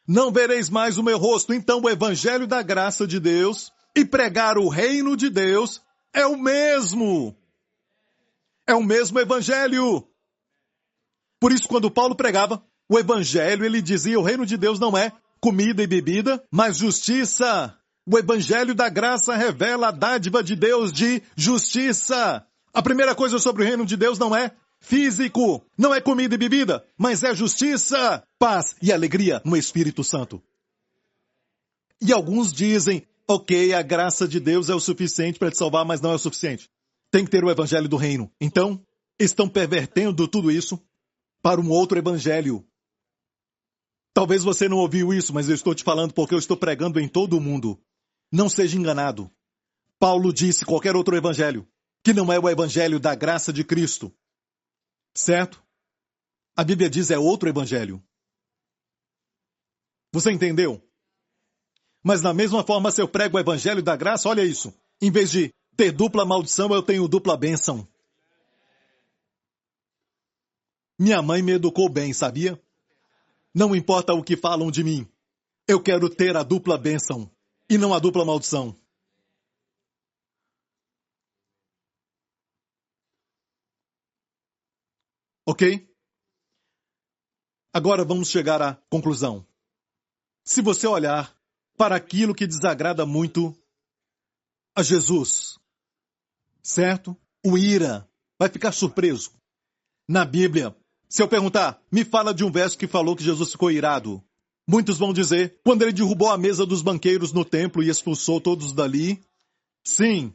não vereis mais o meu rosto. Então o evangelho da graça de Deus e pregar o reino de Deus é o mesmo. É o mesmo evangelho. Por isso, quando Paulo pregava o evangelho, ele dizia, o reino de Deus não é comida e bebida, mas justiça. O evangelho da graça revela a dádiva de Deus de justiça. A primeira coisa sobre o reino de Deus não é físico, não é comida e bebida, mas é justiça, paz e alegria no Espírito Santo. E alguns dizem, ok, a graça de Deus é o suficiente para te salvar, mas não é o suficiente. Tem que ter o evangelho do reino. Então, estão pervertendo tudo isso para um outro evangelho. Talvez você não ouviu isso, mas eu estou te falando porque eu estou pregando em todo o mundo. Não seja enganado. Paulo disse qualquer outro evangelho, que não é o evangelho da graça de Cristo. Certo? A Bíblia diz é outro evangelho. Você entendeu? Mas da mesma forma, se eu prego o evangelho da graça, olha isso. Em vez de ter dupla maldição, eu tenho dupla bênção. Minha mãe me educou bem, sabia? Não importa o que falam de mim. Eu quero ter a dupla bênção e não a dupla maldição. Ok? Agora vamos chegar à conclusão. Se você olhar para aquilo que desagrada muito a Jesus, certo? O ira vai ficar surpreso. Na Bíblia, se eu perguntar, me fala de um verso que falou que Jesus ficou irado. Muitos vão dizer, quando ele derrubou a mesa dos banqueiros no templo e expulsou todos dali, sim,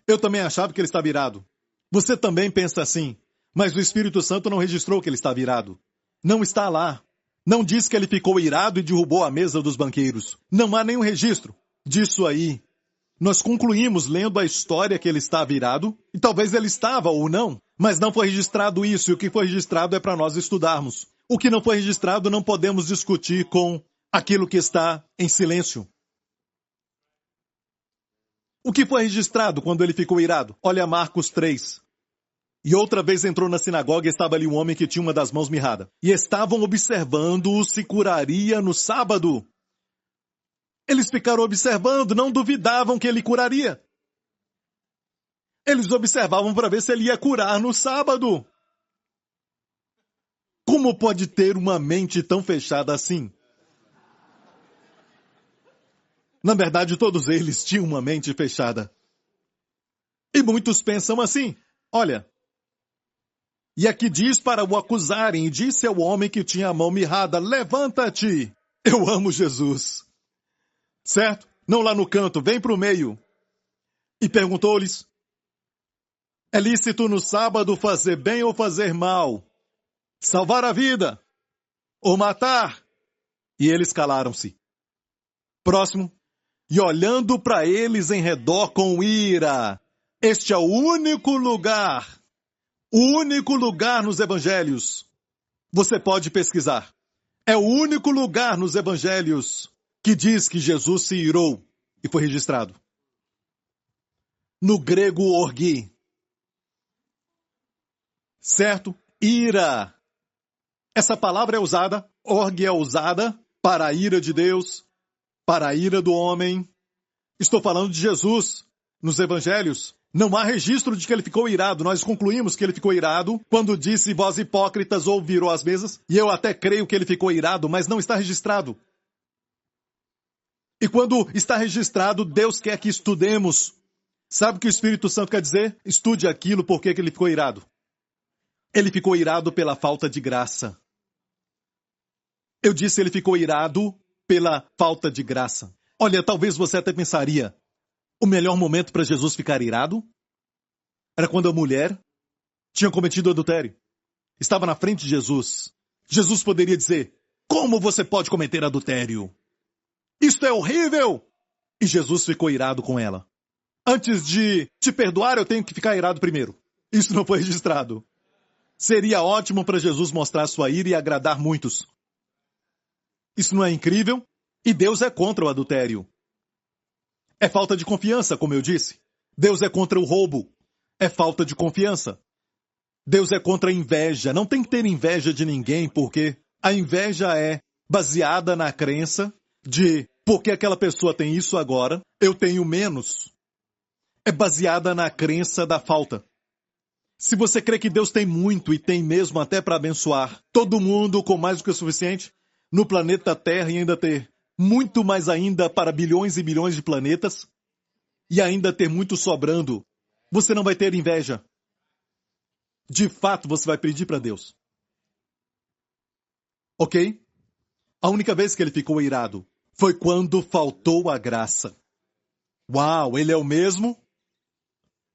eu também achava que ele estava irado. Você também pensa assim, mas o Espírito Santo não registrou que ele estava irado. Não está lá. Não diz que ele ficou irado e derrubou a mesa dos banqueiros. Não há nenhum registro disso aí. Nós concluímos lendo a história que ele estava irado, e talvez ele estava ou não, mas não foi registrado isso, e o que foi registrado é para nós estudarmos. O que não foi registrado não podemos discutir com aquilo que está em silêncio. O que foi registrado quando ele ficou irado? Olha Marcos 3. E outra vez entrou na sinagoga e estava ali um homem que tinha uma das mãos mirrada. E estavam observando-o se curaria no sábado. Eles ficaram observando, não duvidavam que ele curaria. Eles observavam para ver se ele ia curar no sábado. Como pode ter uma mente tão fechada assim? Na verdade, todos eles tinham uma mente fechada. E muitos pensam assim, olha... E aqui diz para o acusarem, e disse ao homem que tinha a mão mirrada, levanta-te, eu amo Jesus. Certo? Não lá no canto, vem para o meio. E perguntou-lhes, é lícito no sábado fazer bem ou fazer mal? Salvar a vida? Ou matar? E eles calaram-se. Próximo. E olhando para eles em redor com ira, este é o único lugar nos evangelhos. Você pode pesquisar. É o único lugar nos evangelhos que diz que Jesus se irou e foi registrado. No grego, orgi. Certo? Ira. Essa palavra é usada, orgi é usada para a ira de Deus, para a ira do homem. Estou falando de Jesus nos evangelhos. Não há registro de que ele ficou irado. Nós concluímos que ele ficou irado quando disse, vós hipócritas, ou virou as mesas. E eu até creio que ele ficou irado, mas não está registrado. E quando está registrado, Deus quer que estudemos. Sabe o que o Espírito Santo quer dizer? Estude aquilo, por que ele ficou irado. Ele ficou irado pela falta de graça. Eu disse, ele ficou irado pela falta de graça. Olha, talvez você até pensaria, o melhor momento para Jesus ficar irado era quando a mulher tinha cometido adultério. Estava na frente de Jesus. Jesus poderia dizer, como você pode cometer adultério? Isto é horrível! E Jesus ficou irado com ela. Antes de te perdoar, eu tenho que ficar irado primeiro. Isso não foi registrado. Seria ótimo para Jesus mostrar sua ira e agradar muitos. Isso não é incrível? E Deus é contra o adultério. É falta de confiança, como eu disse. Deus é contra o roubo. É falta de confiança. Deus é contra a inveja. Não tem que ter inveja de ninguém, porque a inveja é baseada na crença de porque aquela pessoa tem isso agora, eu tenho menos. É baseada na crença da falta. Se você crê que Deus tem muito e tem mesmo até para abençoar todo mundo com mais do que o suficiente, no planeta Terra e ainda ter muito mais ainda para bilhões e bilhões de planetas, e ainda ter muito sobrando, você não vai ter inveja. De fato, você vai pedir para Deus. Ok? A única vez que ele ficou irado foi quando faltou a graça. Uau, ele é o mesmo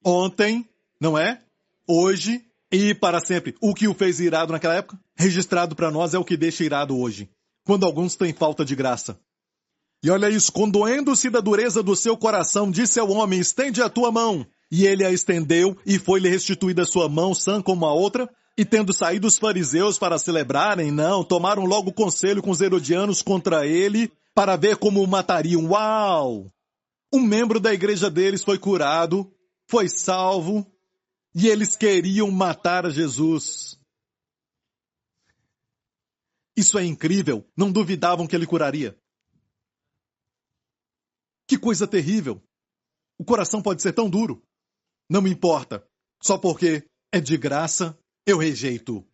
ontem, não é? Hoje e para sempre. O que o fez irado naquela época, registrado para nós, é o que deixa irado hoje. Quando alguns têm falta de graça. E olha isso, condoendo-se da dureza do seu coração, disse ao homem, estende a tua mão. E ele a estendeu, e foi-lhe restituída a sua mão, sã como a outra. E tendo saído os fariseus para celebrarem, não, tomaram logo conselho com os herodianos contra ele, para ver como o matariam. Uau! Um membro da igreja deles foi curado, foi salvo, e eles queriam matar Jesus. Isso é incrível, não duvidavam que ele curaria. Que coisa terrível! O coração pode ser tão duro. Não me importa. Só porque é de graça, eu rejeito.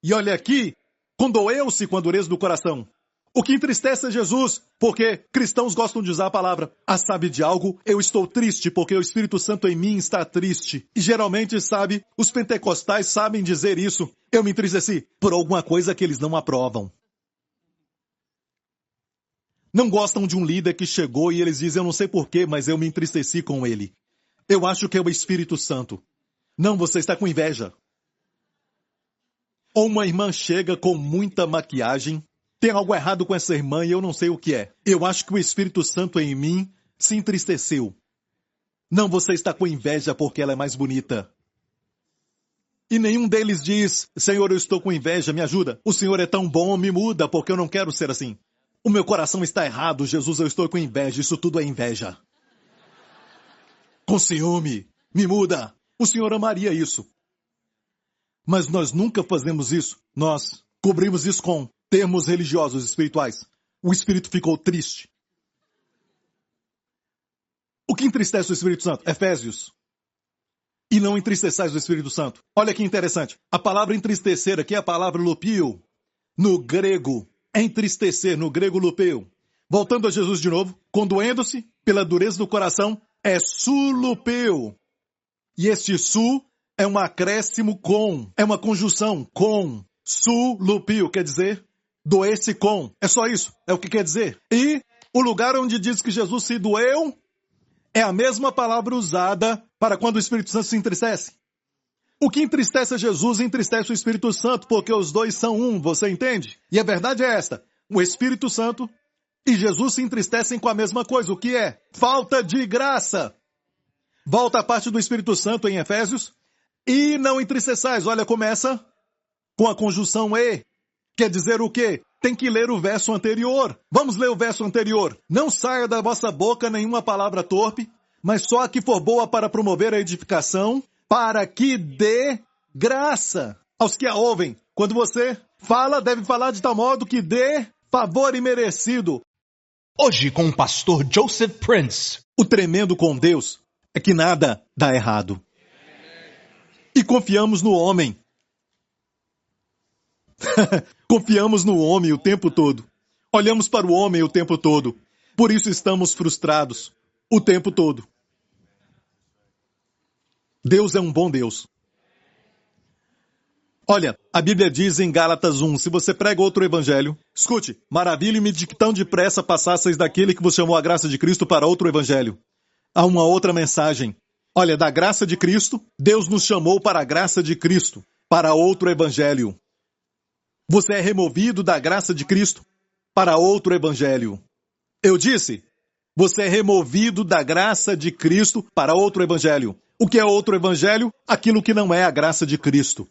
E olha aqui, condoeu-se com a dureza do coração. O que entristece é Jesus, porque cristãos gostam de usar a palavra. Ah, sabe de algo? Eu estou triste porque o Espírito Santo em mim está triste. E geralmente, sabe, os pentecostais sabem dizer isso. Eu me entristeci por alguma coisa que eles não aprovam. Não gostam de um líder que chegou e eles dizem, eu não sei porquê, mas eu me entristeci com ele. Eu acho que é o Espírito Santo. Não, você está com inveja. Ou uma irmã chega com muita maquiagem. Tem algo errado com essa irmã e eu não sei o que é. Eu acho que o Espírito Santo em mim se entristeceu. Não, você está com inveja porque ela é mais bonita. E nenhum deles diz, Senhor, eu estou com inveja, me ajuda. O Senhor é tão bom, me muda, porque eu não quero ser assim. O meu coração está errado, Jesus, eu estou com inveja, isso tudo é inveja. Com ciúme, me muda. O Senhor amaria isso. Mas nós nunca fazemos isso. Nós cobrimos isso com termos religiosos, espirituais. O Espírito ficou triste. O que entristece o Espírito Santo? Efésios. E não entristeçais o Espírito Santo. Olha que interessante. A palavra entristecer aqui é a palavra lupio. No grego, é entristecer, no grego lupeu. Voltando a Jesus de novo, condoendo-se pela dureza do coração, é sulupeu. E este su é um acréscimo com, é uma conjunção com. Sulupio quer dizer doer-se com. É só isso, é o que quer dizer. E o lugar onde diz que Jesus se doeu é a mesma palavra usada para quando o Espírito Santo se entristece. O que entristece a Jesus entristece o Espírito Santo, porque os dois são um, você entende? E a verdade é esta, o Espírito Santo e Jesus se entristecem com a mesma coisa, o que é? Falta de graça. Volta a parte do Espírito Santo em Efésios, e não entristeçais, olha, começa com a conjunção e, quer dizer o quê? Tem que ler o verso anterior. Vamos ler o verso anterior. Não saia da vossa boca nenhuma palavra torpe, mas só a que for boa para promover a edificação, para que dê graça aos que a ouvem. Quando você fala, deve falar de tal modo que dê favor imerecido. Hoje com o pastor Joseph Prince. O tremendo com Deus é que nada dá errado. E confiamos no homem. Confiamos no homem o tempo todo. Olhamos para o homem o tempo todo. Por isso estamos frustrados o tempo todo. Deus é um bom Deus. Olha, a Bíblia diz em Gálatas 1, se você prega outro evangelho, escute, maravilhe-me de que tão depressa passasseis daquele que vos chamou a graça de Cristo para outro evangelho. Há uma outra mensagem. Olha, da graça de Cristo, Deus nos chamou para a graça de Cristo, para outro evangelho. Você é removido da graça de Cristo para outro evangelho. Eu disse, você é removido da graça de Cristo para outro evangelho. O que é outro evangelho? Aquilo que não é a graça de Cristo.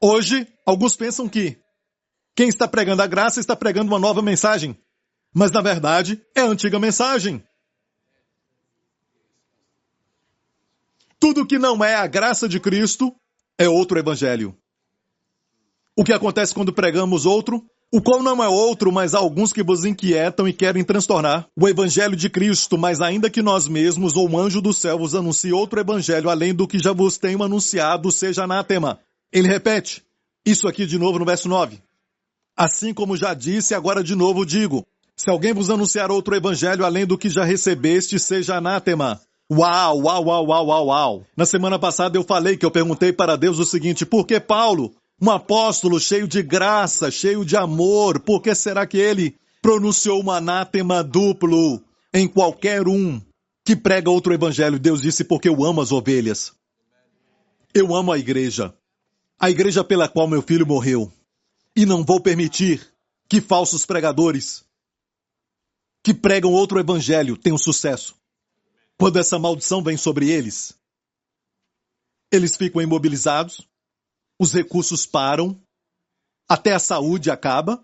Hoje, alguns pensam que quem está pregando a graça está pregando uma nova mensagem. Mas, na verdade, é a antiga mensagem. Tudo que não é a graça de Cristo é outro evangelho. O que acontece quando pregamos outro? O qual não é outro, mas há alguns que vos inquietam e querem transtornar o evangelho de Cristo, mas ainda que nós mesmos ou um anjo do céu vos anuncie outro evangelho, além do que já vos tenho anunciado, seja anátema. Ele repete, isso aqui de novo no verso 9. Assim como já disse, agora de novo digo, se alguém vos anunciar outro evangelho, além do que já recebeste, seja anátema. Uau, uau, uau, uau, uau, uau. Na semana passada eu falei que eu perguntei para Deus o seguinte, por que Paulo, um apóstolo cheio de graça, cheio de amor, por que será que ele pronunciou um anátema duplo em qualquer um que prega outro evangelho? Deus disse, porque eu amo as ovelhas. Eu amo a igreja pela qual meu filho morreu. E não vou permitir que falsos pregadores que pregam outro evangelho tenham sucesso. Quando essa maldição vem sobre eles, eles ficam imobilizados, os recursos param, até a saúde acaba.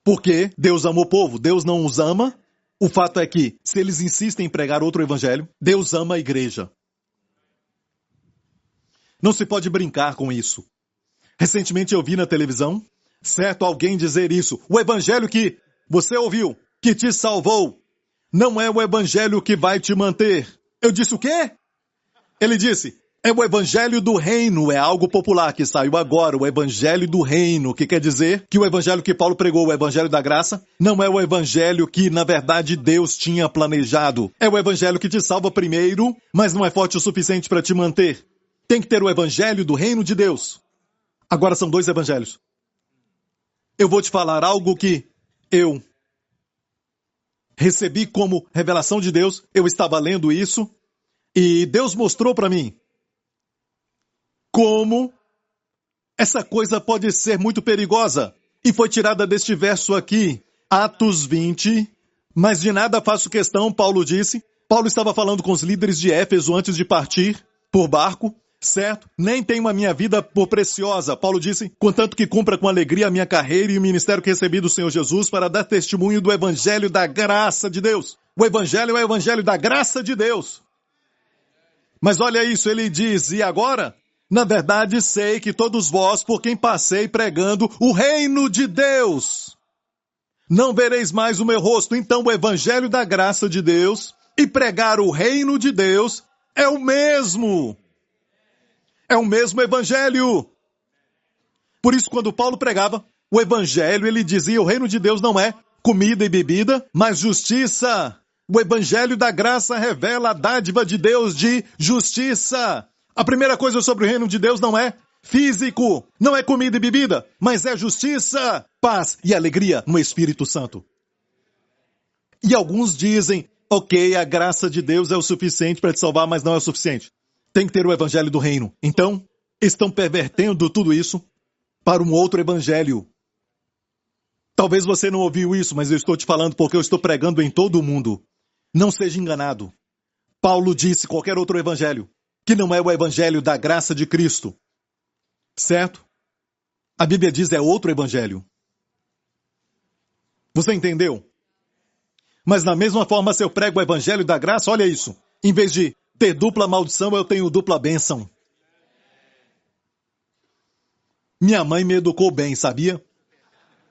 Porque Deus ama o povo, Deus não os ama. O fato é que, se eles insistem em pregar outro evangelho, Deus ama a igreja. Não se pode brincar com isso. Recentemente eu vi na televisão, certo, alguém dizer isso. O evangelho que você ouviu, que te salvou, não é o evangelho que vai te manter. Eu disse o quê? Ele disse, é o evangelho do reino, é algo popular que saiu agora, o evangelho do reino, que quer dizer que o evangelho que Paulo pregou, o evangelho da graça, não é o evangelho que, na verdade, Deus tinha planejado. É o evangelho que te salva primeiro, mas não é forte o suficiente para te manter. Tem que ter o evangelho do reino de Deus. Agora são dois evangelhos. eu vou te falar algo que eu recebi como revelação de Deus. Eu estava lendo isso e Deus mostrou para mim como essa coisa pode ser muito perigosa. E foi tirada deste verso aqui, Atos 20. Mas de nada faço questão, Paulo disse. Paulo estava falando com os líderes de Éfeso antes de partir por barco, certo? Nem tenho a minha vida por preciosa. Paulo disse, contanto que cumpra com alegria a minha carreira e o ministério que recebi do Senhor Jesus para dar testemunho do evangelho da graça de Deus. O evangelho é o evangelho da graça de Deus. Mas olha isso, ele diz, e agora? Na verdade, sei que todos vós, por quem passei pregando o reino de Deus, não vereis mais o meu rosto. Então o evangelho da graça de Deus e pregar o reino de Deus é o mesmo. É o mesmo evangelho. Por isso, quando Paulo pregava o evangelho, ele dizia, o reino de Deus não é comida e bebida, mas justiça. O evangelho da graça revela a dádiva de Deus de justiça. A primeira coisa sobre o reino de Deus não é físico, não é comida e bebida, mas é justiça, paz e alegria no Espírito Santo. E alguns dizem, ok, a graça de Deus é o suficiente para te salvar, mas não é o suficiente. Tem que ter o evangelho do reino. Então, estão pervertendo tudo isso para um outro evangelho. Talvez você não ouviu isso, mas eu estou te falando porque eu estou pregando em todo o mundo. Não seja enganado. Paulo disse qualquer outro evangelho, que não é o evangelho da graça de Cristo. Certo? A Bíblia diz é outro evangelho. Você entendeu? Mas da mesma forma, se eu prego o evangelho da graça, olha isso. Em vez de ter dupla maldição, eu tenho dupla bênção. Minha mãe me educou bem, sabia?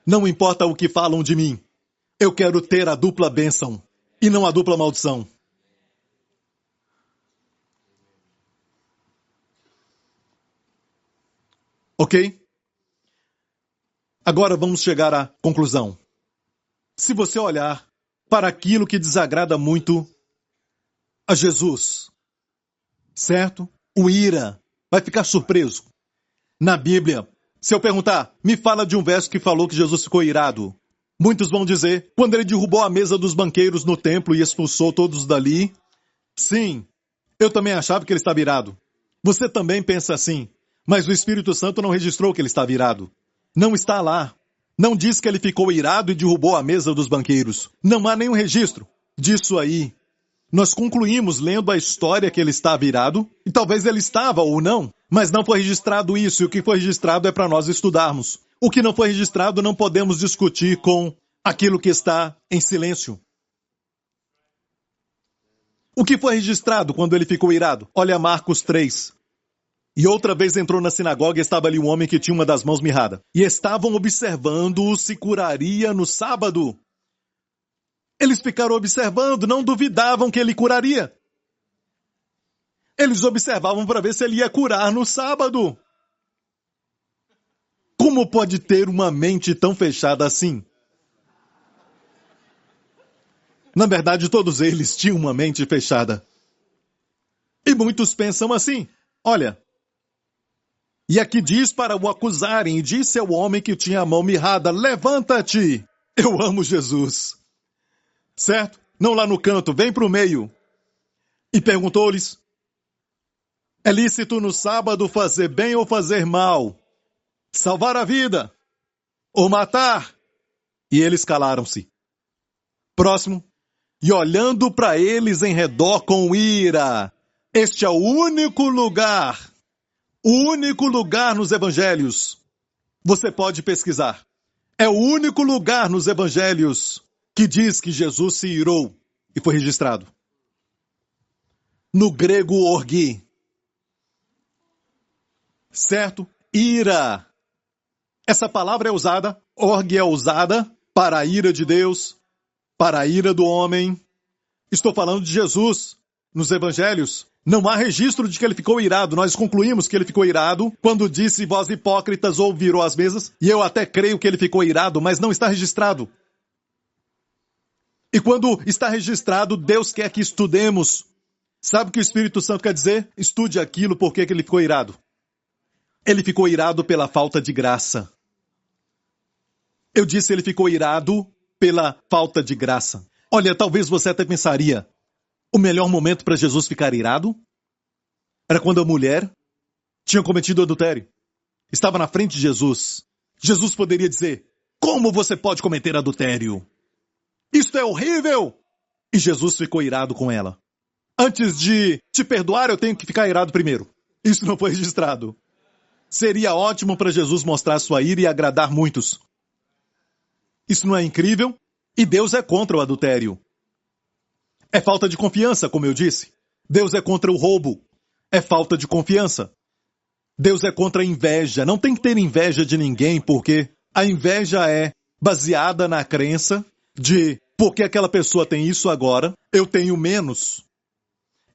Não importa o que falam de mim. Eu quero ter a dupla bênção e não a dupla maldição. Ok? Agora vamos chegar à conclusão. Se você olhar para aquilo que desagrada muito a Jesus, certo? O ira vai ficar surpreso. Na Bíblia, se eu perguntar, me fala de um verso que falou que Jesus ficou irado. Muitos vão dizer, quando ele derrubou a mesa dos banqueiros no templo e expulsou todos dali. Sim, eu também achava que ele estava irado. Você também pensa assim. Mas o Espírito Santo não registrou que ele estava irado. Não está lá. Não diz que ele ficou irado e derrubou a mesa dos banqueiros. Não há nenhum registro disso aí. Nós concluímos lendo a história que ele estava irado, e talvez ele estava ou não, mas não foi registrado isso, e o que foi registrado é para nós estudarmos. O que não foi registrado não podemos discutir com aquilo que está em silêncio. O que foi registrado quando ele ficou irado? Olha Marcos 3. E outra vez entrou na sinagoga e estava ali um homem que tinha uma das mãos mirrada. E estavam observando se curaria no sábado. Eles ficaram observando, não duvidavam que ele curaria. Eles observavam para ver se ele ia curar no sábado. Como pode ter uma mente tão fechada assim? Na verdade, todos eles tinham uma mente fechada. E muitos pensam assim, olha... E aqui diz para o acusarem, e disse ao homem que tinha a mão mirrada, levanta-te, eu amo Jesus. Certo? Não lá no canto, vem para o meio. E perguntou-lhes, é lícito no sábado fazer bem ou fazer mal? Salvar a vida? Ou matar? E eles calaram-se. Próximo. E olhando para eles em redor com ira, este é o único lugar nos evangelhos. Você pode pesquisar. É o único lugar nos evangelhos que diz que Jesus se irou e foi registrado. No grego, orgi. Certo? Ira. Essa palavra é usada, orgi é usada para a ira de Deus, para a ira do homem. Estou falando de Jesus nos evangelhos. Não há registro de que ele ficou irado. Nós concluímos que ele ficou irado quando disse, vós hipócritas, ou virou as mesas. E eu até creio que ele ficou irado, mas não está registrado. E quando está registrado, Deus quer que estudemos. Sabe o que o Espírito Santo quer dizer? Estude aquilo, por que ele ficou irado. Ele ficou irado pela falta de graça. Eu disse ele ficou irado pela falta de graça. Olha, talvez você até pensaria, o melhor momento para Jesus ficar irado era quando a mulher tinha cometido adultério. Estava na frente de Jesus. Jesus poderia dizer, como você pode cometer adultério? Isto é horrível! E Jesus ficou irado com ela. Antes de te perdoar, eu tenho que ficar irado primeiro. Isso não foi registrado. Seria ótimo para Jesus mostrar sua ira e agradar muitos. Isso não é incrível? E Deus é contra o adultério. É falta de confiança, como eu disse. Deus é contra o roubo. É falta de confiança. Deus é contra a inveja. Não tem que ter inveja de ninguém, porque a inveja é baseada na crença de porque aquela pessoa tem isso agora, eu tenho menos.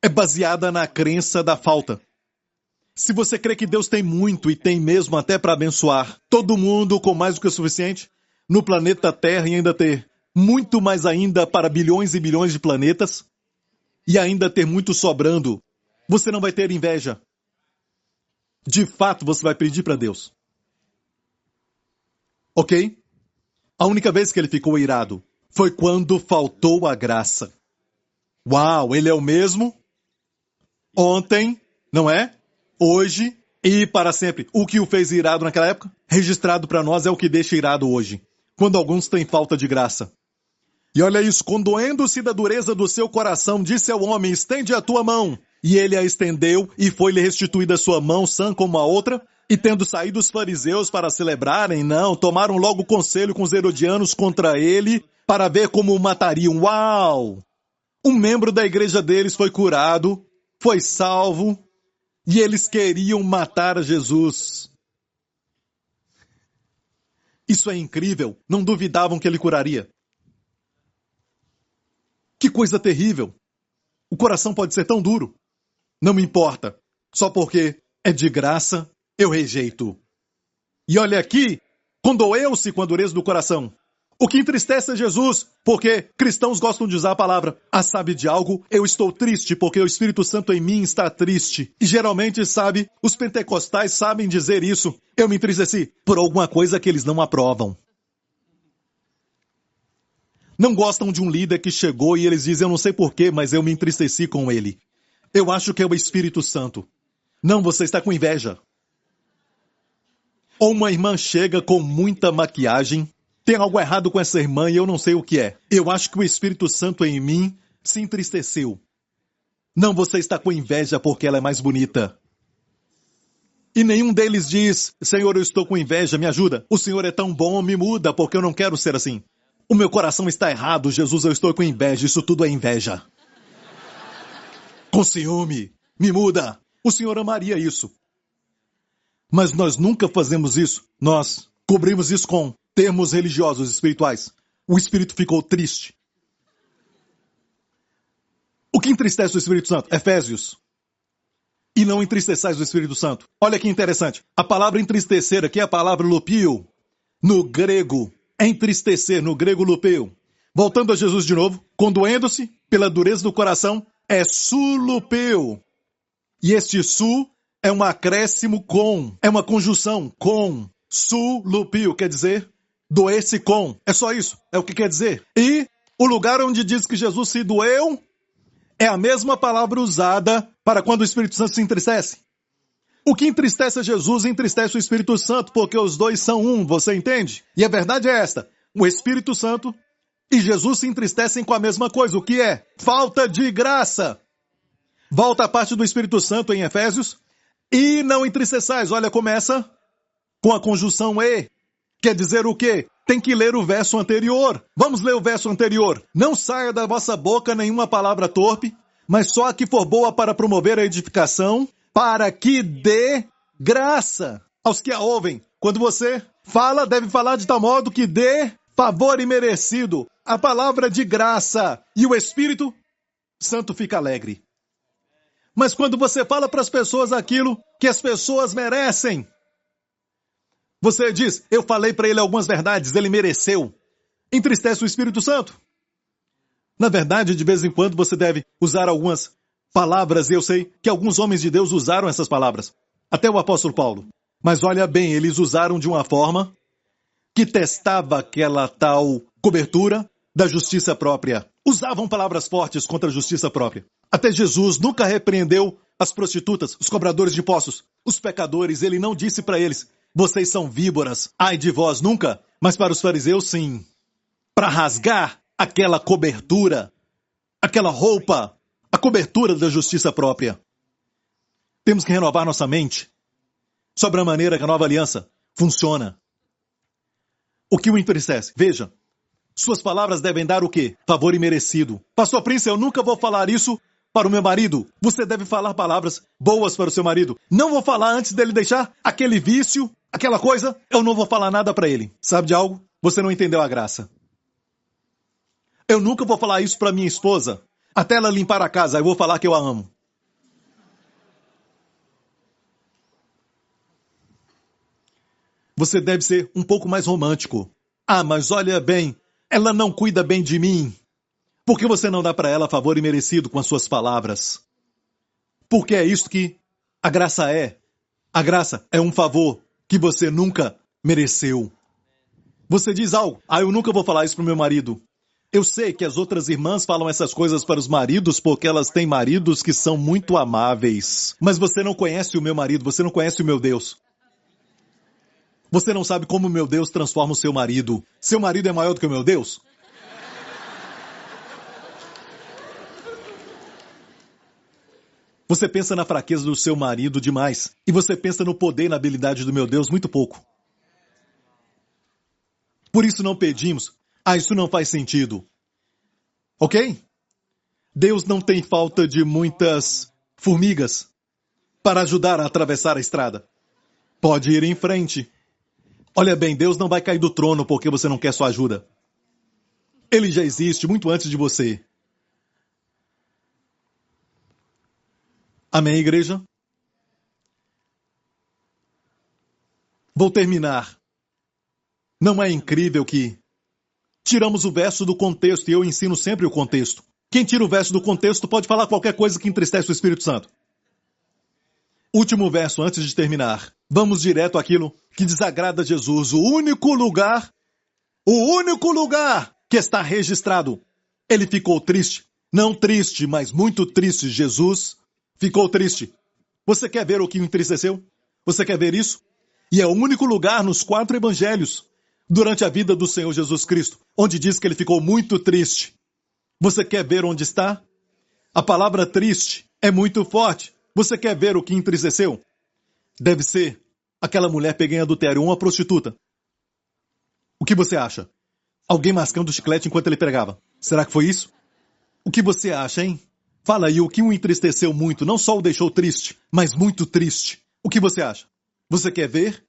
É baseada na crença da falta. Se você crê que Deus tem muito e tem mesmo até para abençoar todo mundo com mais do que o suficiente, no planeta Terra e ainda ter muito mais ainda para bilhões e bilhões de planetas, e ainda ter muito sobrando, você não vai ter inveja. De fato, você vai pedir para Deus. Ok? A única vez que ele ficou irado foi quando faltou a graça. Uau, ele é o mesmo ontem, não é? Hoje e para sempre. O que o fez irado naquela época, registrado para nós, é o que deixa irado hoje. Quando alguns têm falta de graça. E olha isso, condoendo-se da dureza do seu coração, disse ao homem, estende a tua mão. E ele a estendeu, e foi-lhe restituída a sua mão, sã como a outra. E tendo saído os fariseus para celebrarem, não, tomaram logo conselho com os herodianos contra ele, para ver como o matariam. Uau! Um membro da igreja deles foi curado, foi salvo, e eles queriam matar Jesus. Isso é incrível, não duvidavam que ele curaria. Que coisa terrível. O coração pode ser tão duro. Não me importa. Só porque é de graça, eu rejeito. E olha aqui, condoeu-se com a dureza do coração. O que entristece é Jesus, porque cristãos gostam de usar a palavra. Ah, sabe de algo? Eu estou triste porque o Espírito Santo em mim está triste. E geralmente, sabe, os pentecostais sabem dizer isso. Eu me entristeci por alguma coisa que eles não aprovam. Não gostam de um líder que chegou e eles dizem, eu não sei porquê, mas eu me entristeci com ele. Eu acho que é o Espírito Santo. Não, você está com inveja. Ou uma irmã chega com muita maquiagem. Tem algo errado com essa irmã e eu não sei o que é. Eu acho que o Espírito Santo em mim se entristeceu. Não, você está com inveja porque ela é mais bonita. E nenhum deles diz, Senhor, eu estou com inveja, me ajuda. O Senhor é tão bom, me muda, porque eu não quero ser assim. O meu coração está errado, Jesus, eu estou com inveja, isso tudo é inveja. Com ciúme, me muda. O Senhor amaria isso. Mas nós nunca fazemos isso. Nós cobrimos isso com termos religiosos, espirituais. O Espírito ficou triste. O que entristece o Espírito Santo? Efésios. E não entristeçais o Espírito Santo. Olha que interessante. A palavra entristecer aqui é a palavra lupio. No grego, é entristecer, no grego lupeu. Voltando a Jesus de novo, condoendo-se pela dureza do coração, é sulupeu. E este su é um acréscimo com, é uma conjunção com. Sulupio quer dizer doer-se com. É só isso, é o que quer dizer. E o lugar onde diz que Jesus se doeu é a mesma palavra usada para quando o Espírito Santo se entristece. O que entristece a Jesus entristece o Espírito Santo, porque os dois são um, você entende? E a verdade é esta, o Espírito Santo e Jesus se entristecem com a mesma coisa, o que é? Falta de graça. Volta a parte do Espírito Santo em Efésios, e não entristeçais, olha, começa com a conjunção e. Quer dizer o quê? Tem que ler o verso anterior. Vamos ler o verso anterior. Não saia da vossa boca nenhuma palavra torpe, mas só a que for boa para promover a edificação, para que dê graça aos que a ouvem. Quando você fala, deve falar de tal modo que dê favor imerecido. A palavra de graça. E o Espírito Santo fica alegre. Mas quando você fala para as pessoas aquilo que as pessoas merecem, você diz, eu falei para ele algumas verdades, ele mereceu. Entristece o Espírito Santo. Na verdade, de vez em quando você deve usar algumas palavras, e eu sei que alguns homens de Deus usaram essas palavras. Até o apóstolo Paulo. Mas olha bem, eles usaram de uma forma que testava aquela tal cobertura da justiça própria. Usavam palavras fortes contra a justiça própria. Até Jesus nunca repreendeu as prostitutas, os cobradores de impostos, os pecadores. Ele não disse para eles: vocês são víboras, ai de vós, nunca. Mas para os fariseus, sim. Para rasgar aquela cobertura, aquela roupa, a cobertura da justiça própria. Temos que renovar nossa mente sobre a maneira que a nova aliança funciona. O que o entristece? Veja, suas palavras devem dar o quê? Favor imerecido. Pastor Prince, eu nunca vou falar isso para o meu marido. Você deve falar palavras boas para o seu marido. Não vou falar antes dele deixar aquele vício, aquela coisa. Eu não vou falar nada para ele. Sabe de algo? Você não entendeu a graça. Eu nunca vou falar isso para minha esposa. Até ela limpar a casa, eu vou falar que eu a amo. Você deve ser um pouco mais romântico. Ah, mas olha bem, ela não cuida bem de mim. Por que você não dá para ela favor imerecido com as suas palavras? Porque é isso que a graça é. A graça é um favor que você nunca mereceu. Você diz algo: ah, eu nunca vou falar isso pro meu marido. Eu sei que as outras irmãs falam essas coisas para os maridos porque elas têm maridos que são muito amáveis. Mas você não conhece o meu marido, você não conhece o meu Deus. Você não sabe como o meu Deus transforma o seu marido. Seu marido é maior do que o meu Deus? Você pensa na fraqueza do seu marido demais. E você pensa no poder e na habilidade do meu Deus muito pouco. Por isso não pedimos. Ah, isso não faz sentido. Ok? Deus não tem falta de muitas formigas para ajudar a atravessar a estrada. Pode ir em frente. Olha bem, Deus não vai cair do trono porque você não quer sua ajuda. Ele já existe muito antes de você. Amém, igreja? Vou terminar. Não é incrível que tiramos o verso do contexto e eu ensino sempre o contexto. Quem tira o verso do contexto pode falar qualquer coisa que entristece o Espírito Santo. Último verso antes de terminar. Vamos direto àquilo que desagrada a Jesus. O único lugar que está registrado. Ele ficou triste. Não triste, mas muito triste. Jesus ficou triste. Você quer ver o que o entristeceu? Você quer ver isso? E é o único lugar nos 4 evangelhos, durante a vida do Senhor Jesus Cristo, onde diz que ele ficou muito triste. Você quer ver onde está? A palavra triste é muito forte. Você quer ver o que entristeceu? Deve ser aquela mulher pega em adultério, uma prostituta. O que você acha? Alguém mascando chiclete enquanto ele pregava. Será que foi isso? O que você acha, hein? Fala aí, o que o entristeceu muito, não só o deixou triste, mas muito triste. O que você acha? Você quer ver?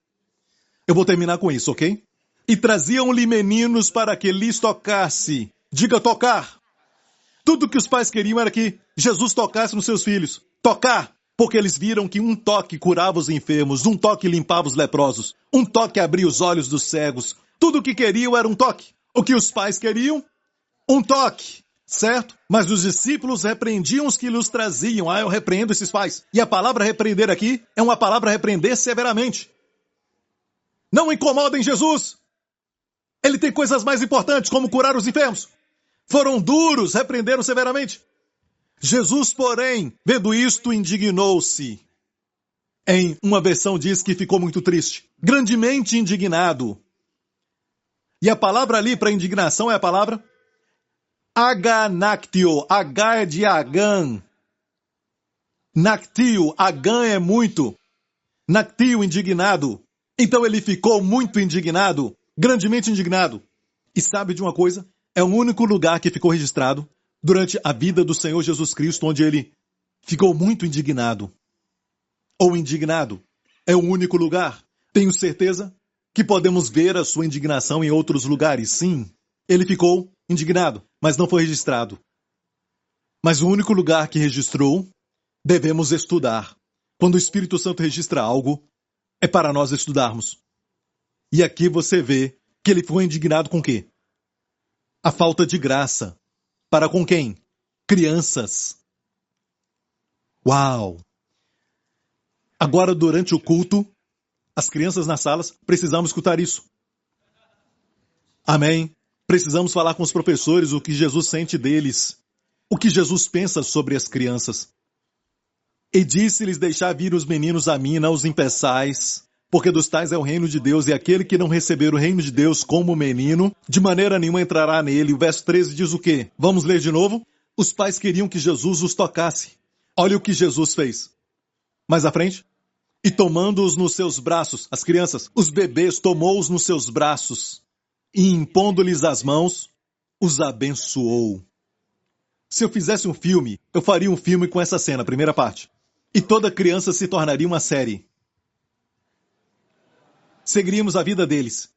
Eu vou terminar com isso, ok? E traziam-lhe meninos para que lhes tocasse. Diga tocar. Tudo que os pais queriam era que Jesus tocasse nos seus filhos. Tocar. Porque eles viram que um toque curava os enfermos, um toque limpava os leprosos, um toque abria os olhos dos cegos. Tudo o que queriam era um toque. O que os pais queriam? Um toque. Certo? Mas os discípulos repreendiam os que lhes traziam. Ah, eu repreendo esses pais. E a palavra repreender aqui é uma palavra repreender severamente. Não incomodem Jesus. Ele tem coisas mais importantes, como curar os enfermos. Foram duros, repreenderam severamente. Jesus, porém, vendo isto, indignou-se. Em uma versão diz que ficou muito triste. Grandemente indignado. E a palavra ali para indignação é a palavra aganactio. H é de Agan. Nactio, Agan é muito. Nactio, indignado. Então ele ficou muito indignado. Grandemente indignado. E sabe de uma coisa? É o único lugar que ficou registrado durante a vida do Senhor Jesus Cristo, onde ele ficou muito indignado. Ou indignado. É o único lugar. Tenho certeza que podemos ver a sua indignação em outros lugares. Sim, ele ficou indignado, mas não foi registrado. Mas o único lugar que registrou, devemos estudar. Quando o Espírito Santo registra algo, é para nós estudarmos. E aqui você vê que ele ficou indignado com o quê? A falta de graça. Para com quem? Crianças. Uau! Agora, durante o culto, as crianças nas salas, precisamos escutar isso. Amém? Precisamos falar com os professores o que Jesus sente deles, o que Jesus pensa sobre as crianças. E disse-lhes deixar vir os meninos a mim, não os impeçais, porque dos tais é o reino de Deus, e aquele que não receber o reino de Deus como menino, de maneira nenhuma entrará nele. O verso 13 diz o quê? Vamos ler de novo? Os pais queriam que Jesus os tocasse. Olha o que Jesus fez. Mais à frente. E tomando-os nos seus braços, as crianças, os bebês, tomou-os nos seus braços, e impondo-lhes as mãos, os abençoou. Se eu fizesse um filme, eu faria um filme com essa cena, primeira parte. E toda criança se tornaria uma série. Seguiríamos a vida deles,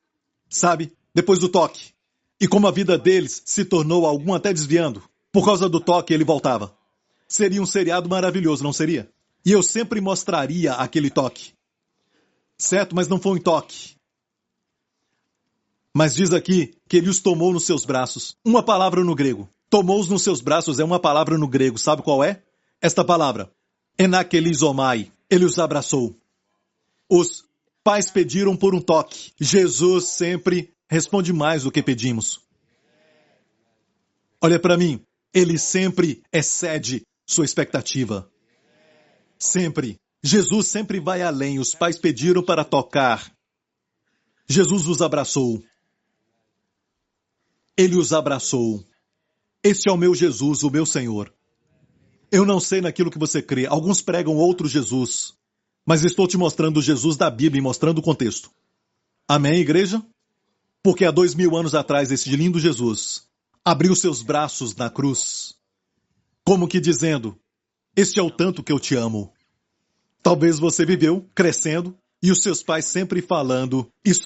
sabe? Depois do toque. E como a vida deles se tornou algum até desviando, por causa do toque ele voltava. Seria um seriado maravilhoso, não seria? E eu sempre mostraria aquele toque. Certo? Mas não foi um toque. Mas diz aqui que ele os tomou nos seus braços. Uma palavra no grego. Tomou-os nos seus braços é uma palavra no grego. Sabe qual é? Esta palavra. Enakelizomai. Ele os abraçou. Os pais pediram por um toque. Jesus sempre responde mais do que pedimos. Olha para mim. Ele sempre excede sua expectativa. Sempre. Jesus sempre vai além. Os pais pediram para tocar. Jesus os abraçou. Ele os abraçou. Este é o meu Jesus, o meu Senhor. Eu não sei naquilo que você crê. Alguns pregam outro Jesus. Mas estou te mostrando o Jesus da Bíblia e mostrando o contexto. Amém, igreja? Porque há 2000 anos atrás, esse lindo Jesus abriu seus braços na cruz. Como que dizendo, este é o tanto que eu te amo. Talvez você viveu crescendo e os seus pais sempre falando, isso